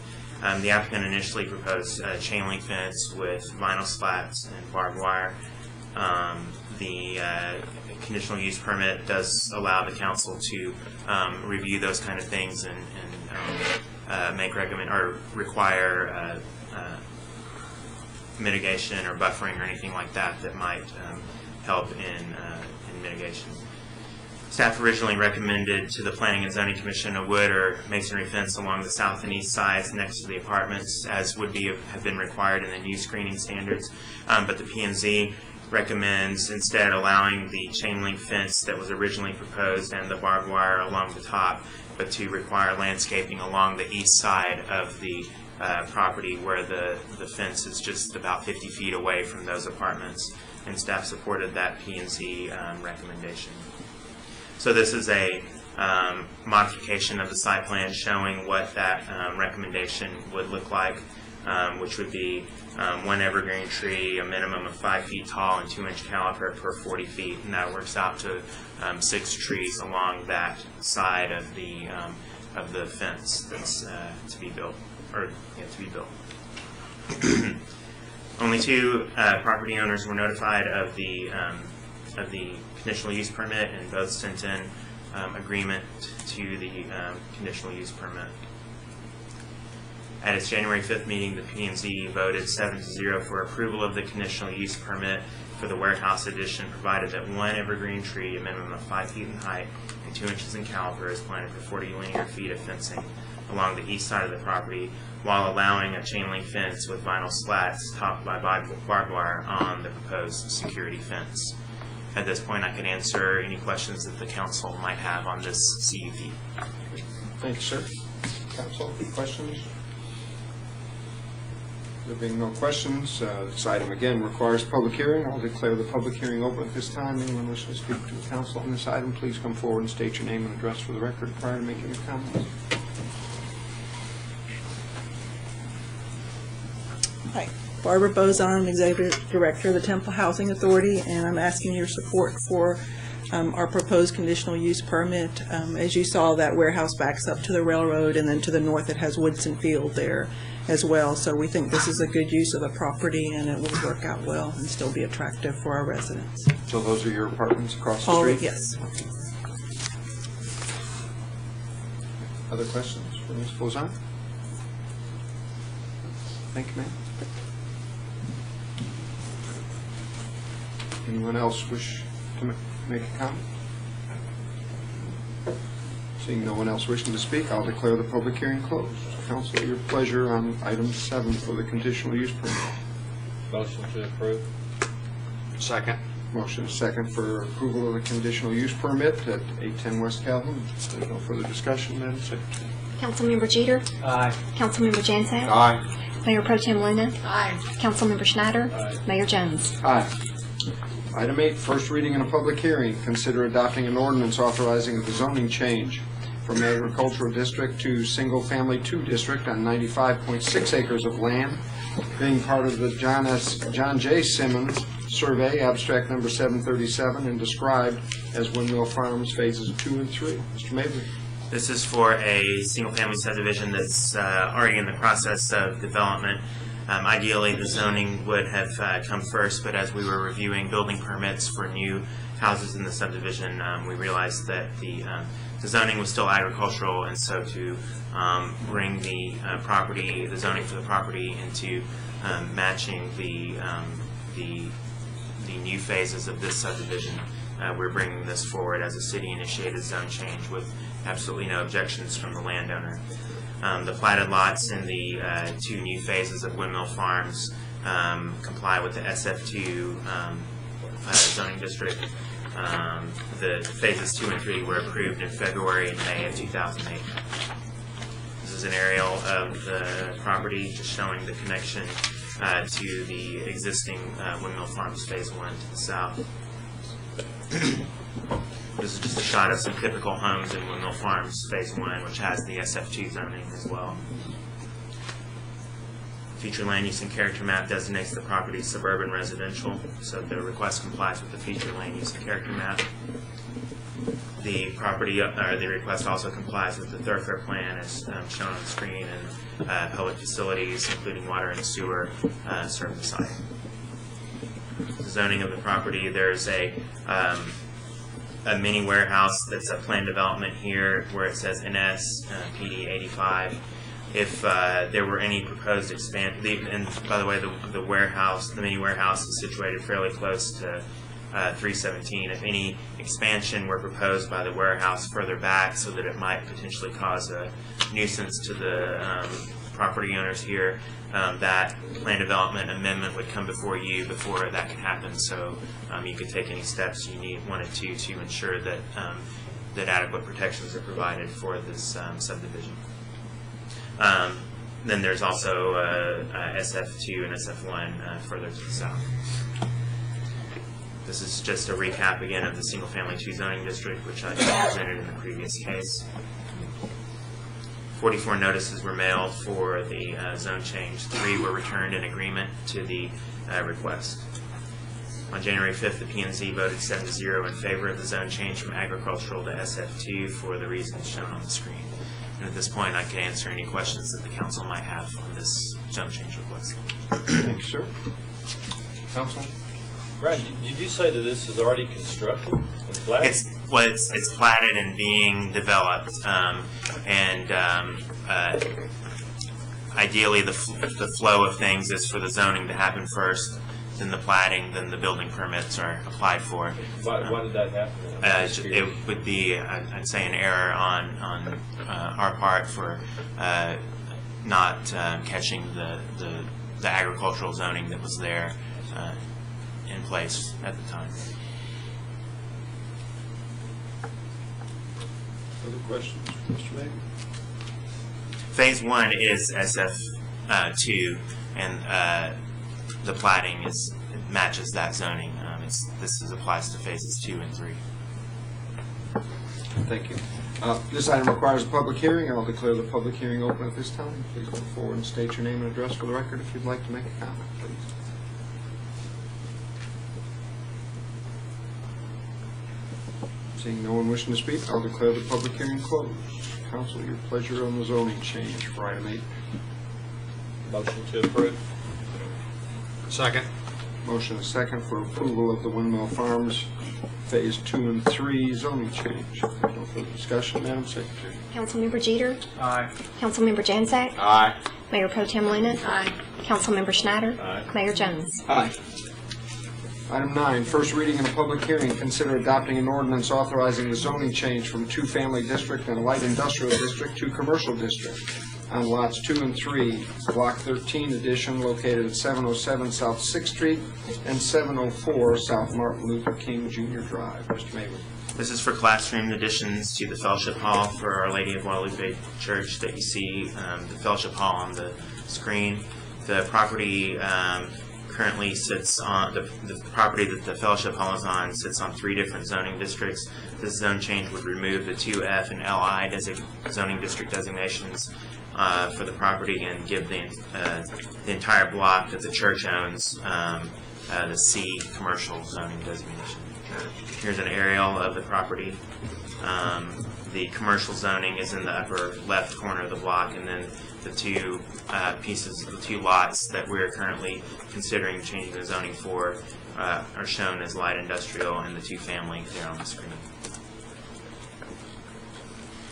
The applicant initially proposed a chain link fence with vinyl slats and barbed wire. The conditional use permit does allow the council to review those kind of things and require mitigation or buffering or anything like that that might help in mitigation. Staff originally recommended to the Planning and Zoning Commission a wood or masonry fence along the south and east sides next to the apartments, as would have been required in the new screening standards. But the P&Z recommends instead allowing the chain link fence that was originally proposed and the barbed wire along the top, but to require landscaping along the east side of the property where the fence is just about 50 feet away from those apartments, and staff supported that P&Z recommendation. So this is a modification of the site plan showing what that recommendation would look like, which would be one evergreen tree, a minimum of 5 feet tall and 2-inch caliper per 40 feet, and that works out to 6 trees along that side of the fence that's to be built, or yet to be built. Only 2 property owners were notified of the conditional use permit, and both sent in agreement to the conditional use permit. At its January 5th meeting, the P&Z voted 7-0 for approval of the conditional use permit for the warehouse addition, provided that one evergreen tree, a minimum of 5 feet in height and 2 inches in caliper, is planted for 40 linear feet of fencing along the east side of the property, while allowing a chain link fence with vinyl slats topped by barbed wire on the proposed security fence. At this point, I can answer any questions that the council might have on this CUP. Thank you, sir. Council, questions? There being no questions, this item again requires public hearing. I'll declare the public hearing open at this time. Anyone wishing to speak to the council on this item, please come forward and state your name and address for the record prior to making your comments. Hi, Barbara Bozon, Executive Director of the Temple Housing Authority, and I'm asking your support for our proposed conditional use permit. As you saw, that warehouse backs up to the railroad, and then to the north it has Woodson Field there as well. So we think this is a good use of the property, and it will work out well and still be attractive for our residents. So those are your apartments across the street? Yes. Other questions for Ms. Bozon? Thank you, ma'am. Anyone else wish to make a comment? Seeing no one else wishing to speak, I'll declare the public hearing closed. Council, your pleasure on item 7 for the conditional use permit. Motion to approve. Second. Motion second for approval of the conditional use permit at 810 West Calhoun. There's no further discussion, Madam Secretary. Councilmember Jeter? Aye. Councilmember Jansak? Aye. Mayor Pro Tem Luna? Aye. Councilmember Schneider? Aye. Mayor Jones? Aye. Item 8, first reading and a public hearing. Consider adopting an ordinance authorizing the zoning change from agricultural district to single-family 2 district on 95.6 acres of land, being part of the John J. Simmons survey, abstract number 737, and described as Windmill Farms phases 2 and 3. Mr. Mabry. This is for a single-family subdivision that's already in the process of development. Ideally, the zoning would have come first, but as we were reviewing building permits for new houses in the subdivision, we realized that the zoning was still agricultural, and so to bring the zoning for the property into matching the new phases of this subdivision, we're bringing this forward as a city-initiated zone change with absolutely no objections from the landowner. The platted lots in the two new phases of Windmill Farms comply with the SF2 zoning district. The phases 2 and 3 were approved in February and May of 2008. This is an aerial of the property just showing the connection to the existing Windmill Farms Phase 1 to the south. This is just a shot of some typical homes in Windmill Farms Phase 1, which has the SF2 zoning as well. Future land use and character map designates the property suburban residential, so the request complies with the future land use and character map. The request also complies with the thoroughfare plan as shown on the screen, and public facilities, including water and sewer, serve the site. The zoning of the property, there's a mini warehouse that's a planned development here where it says NS PD 85. If there were any proposed and by the way, the mini warehouse is situated fairly close to 317. If any expansion were proposed by the warehouse further back so that it might potentially cause a nuisance to the property owners here, that land development amendment would come before you before that can happen. So you could take any steps you wanted to ensure that that adequate protections are provided for this subdivision. Then there's also SF2 and SF1 further to the south. This is just a recap again of the single-family 2 zoning district, which I presented in the previous case. 44 notices were mailed for the zone change. 3 were returned in agreement to the request. On January 5th, the P&Z voted 7-0 in favor of the zone change from agricultural to SF2 for the reasons shown on the screen. And at this point, I can answer any questions that the council might have on this zone change request. Thank you, sir. Council? Brad, did you say that this is already constructed and platted? It's platted and being developed, ideally the flow of things is for the zoning to happen first, then the platting, then the building permits are applied for. Why did that happen? It would be, I'd say, an error on our part for not catching the agricultural zoning that was there in place at the time. Other questions, Mr. Mayor? Phase 1 is SF2, and the platting matches that zoning. This applies to phases 2 and 3. Thank you. This item requires a public hearing. I'll declare the public hearing open at this time. Please come forward and state your name and address for the record if you'd like to make a comment, please. Seeing no one wishing to speak, I'll declare the public hearing closed. Council, your pleasure on the zoning change for item 8. Motion to approve. Second. Motion is second for approval of the Windmill Farms Phase 2 and 3 zoning change. No further discussion, Madam Secretary. Councilmember Jeter? Aye. Councilmember Janczak? Aye. Mayor Pro Tem Luna? Aye. Councilmember Schneider? Aye. Mayor Jones? Aye. Item 9, first reading and a public hearing. Consider adopting an ordinance authorizing the zoning change from 2-family district and light industrial district to commercial district on lots 2 and 3, Block 13 addition located at 707 South 6th Street and 704 South Martin Luther King Jr. Drive. Mr. Maywood. This is for classroom additions to the Fellowship Hall for Our Lady of Guadalupe Church that you see the Fellowship Hall on the screen. The property currently sits on, the property that the Fellowship Hall is on sits on 3 different zoning districts. This zone change would remove the 2F and LI zoning district designations for the property and give the entire block that the church owns the C commercial zoning designation. Here's an aerial of the property. The commercial zoning is in the upper left corner of the block, and then the two the two lots that we're currently considering changing the zoning for are shown as light industrial, and the two family there on the screen.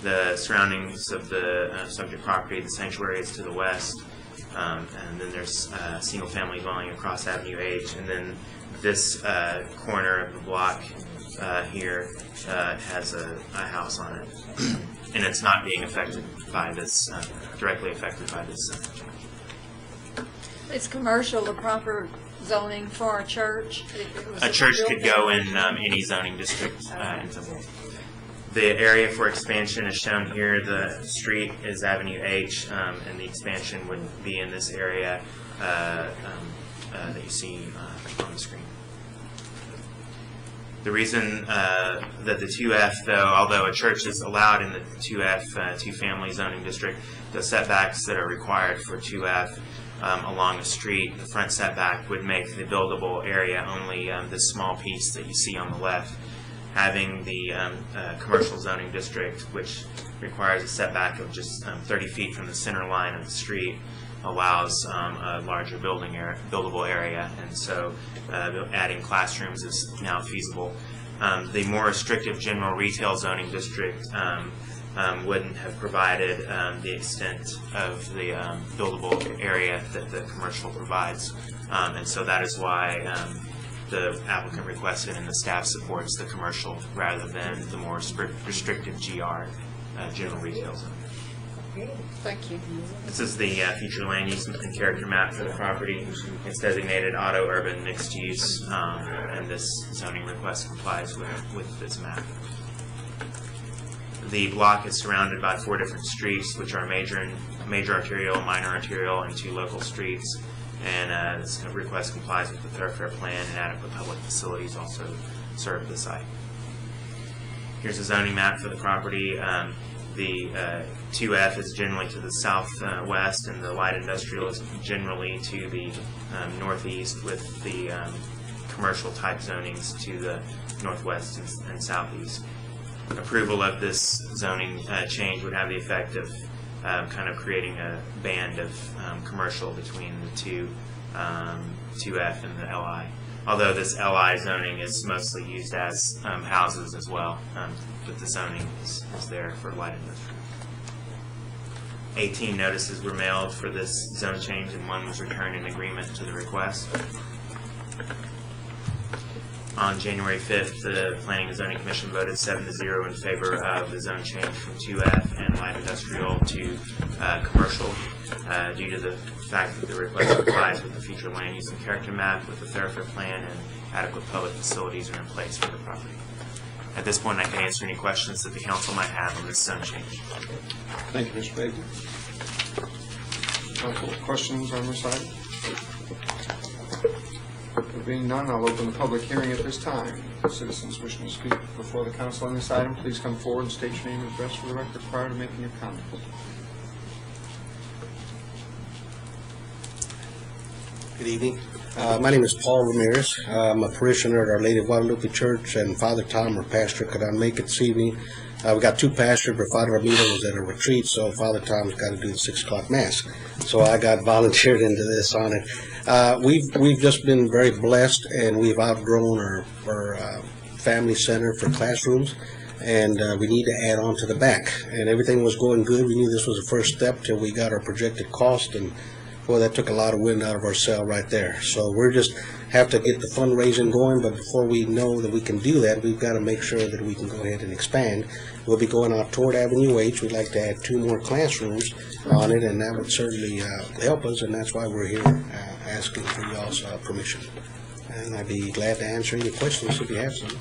The surroundings of the subject property, the sanctuary is to the west, and then there's a single family dwelling across Avenue H, and then this corner of the block here has a house on it, and it's not being affected by this, directly affected by this change. Is commercial the proper zoning for a church? If it was A church could building? go in any zoning district in Temple. The area for expansion is shown here. The street is Avenue H, and the expansion would be in this area that you see on the screen. The reason that the 2F, though, although a church is allowed in the 2F, two-family zoning district, the setbacks that are required for 2F along a street, the front setback would make the buildable area only this small piece that you see on the left. Having the commercial zoning district, which requires a setback of just 30 feet from the center line of the street, allows a larger buildable area, and so adding classrooms is now feasible. The more restrictive general retail zoning district wouldn't have provided the extent of the buildable area that the commercial provides, and so that is why the applicant requested and the staff supports the commercial rather than the more restrictive GR, general retail zone. Thank you. This is the future land use and character map for the property. It's designated auto urban mixed use, and this zoning request complies with this map. The block is surrounded by 4 different streets, which are major arterial, minor arterial, and 2 local streets. And this request complies with the thoroughfare plan, and adequate public facilities also serve the site. Here's a zoning map for the property. The 2F is generally to the southwest, and the light industrial is generally to the northeast, with the commercial type zonings to the northwest and southeast. Approval of this zoning change would have the effect of kind of creating a band of commercial between the 2F and the LI. Although this LI zoning is mostly used as houses as well, but the zoning is there for light industrial. 18 notices were mailed for this zone change, and 1 was returned in agreement to the request. On January 5th, the Planning and Zoning Commission voted 7-0 in favor of the zone change from 2F and light industrial to commercial, due to the fact that the request complies with the future land use and character map, with the thoroughfare plan, and adequate public facilities are in place for the property. At this point, I can answer any questions that the council might have on this zone change. Thank you, Mr. Baker. Council, questions on this item? There being none, I'll open the public hearing at this time. Citizens wishing to speak before the council on this item, please come forward and state your name and address for the record prior to making your comment. Good evening. My name is Paul Ramirez. I'm a parishioner at Our Lady of Guadalupe Church, and Father Tom, our pastor, could not make it this evening. We got 2 pastors, but Father Ramiro was at a retreat, so Father Tom's got to do the 6 o'clock mass. So I got volunteered into this on it. We've just been very blessed, and we've outgrown our family center for classrooms, and we need to add on to the back. And everything was going good. We knew this was the first step till we got our projected cost, and boy, that took a lot of wind out of our sail right there. So we're just have to get the fundraising going, but before we know that we can do that, we've got to make sure that we can go ahead and expand. We'll be going out toward Avenue H. We'd like to add 2 more classrooms on it, and that would certainly help us, and that's why we're here asking for y'all's permission. And I'd be glad to answer any questions if you have some.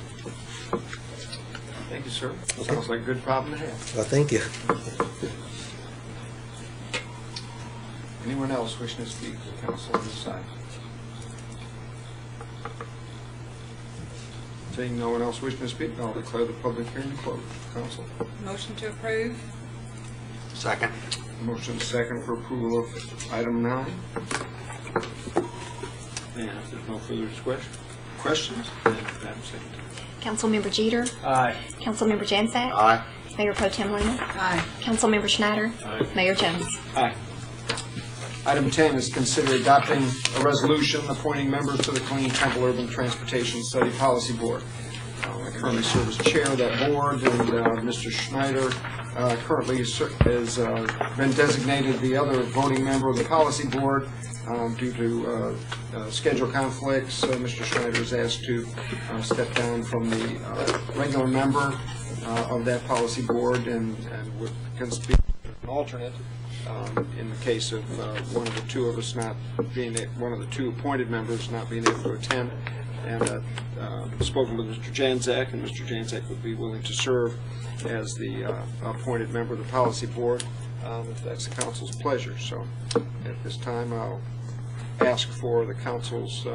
Thank you, sir. Sounds like a good problem to have. Well, thank you. Anyone else wishing to speak to the council on this side? Seeing no one else wishing to speak, I'll declare the public hearing closed. Council. Motion to approve? Second. Motion second for approval of item 9. And if there's no further questions, then Madam Secretary. Councilmember Jeter. Aye. Councilmember Jansack. Aye. Mayor Pro Tem Luna. Aye. Councilmember Schneider. Aye. Mayor Jones. Aye. Item 10 is consider adopting a resolution appointing members to the Killeen Temple Urban Transportation Study Policy Board. I currently serve as chair of that board, and Mr. Schneider currently has been designated the other voting member of the policy board due to schedule conflicts. Mr. Schneider is asked to step down from the regular member of that policy board and would be an alternate in the case of one of the two of us not being, one of the two appointed members not being able to attend. And spoken with Mr. Jansack, and Mr. Jansack would be willing to serve as the appointed member of the policy board if that's the council's pleasure. So at this time, I'll ask for the council's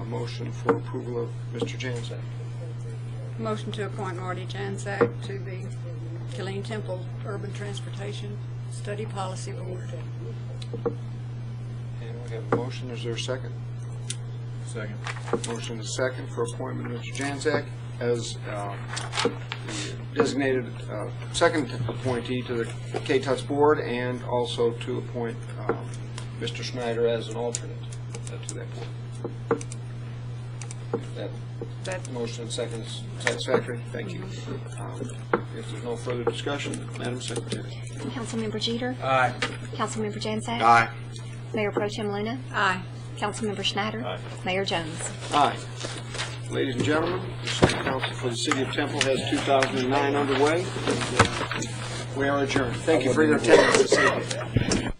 motion for approval of Mr. Jansack. Motion to appoint Marty Jansack to the Killeen Temple Urban Transportation Study Policy Board. And we have a motion. Is there a second? Second. Motion is second for appointment of Mr. Jansack as the designated second appointee to the KTUTS board, and also to appoint Mr. Schneider as an alternate to that board. That motion and second is satisfactory. Thank you. If there's no further discussion, Madam Secretary. Councilmember Jeter. Aye. Councilmember Jansack. Aye. Mayor Pro Tem Luna. Aye. Councilmember Schneider. Aye. Mayor Jones. Aye. Ladies and gentlemen, the City Council for the City of Temple has 2009 underway. We are adjourned. Thank you for your attendance this evening.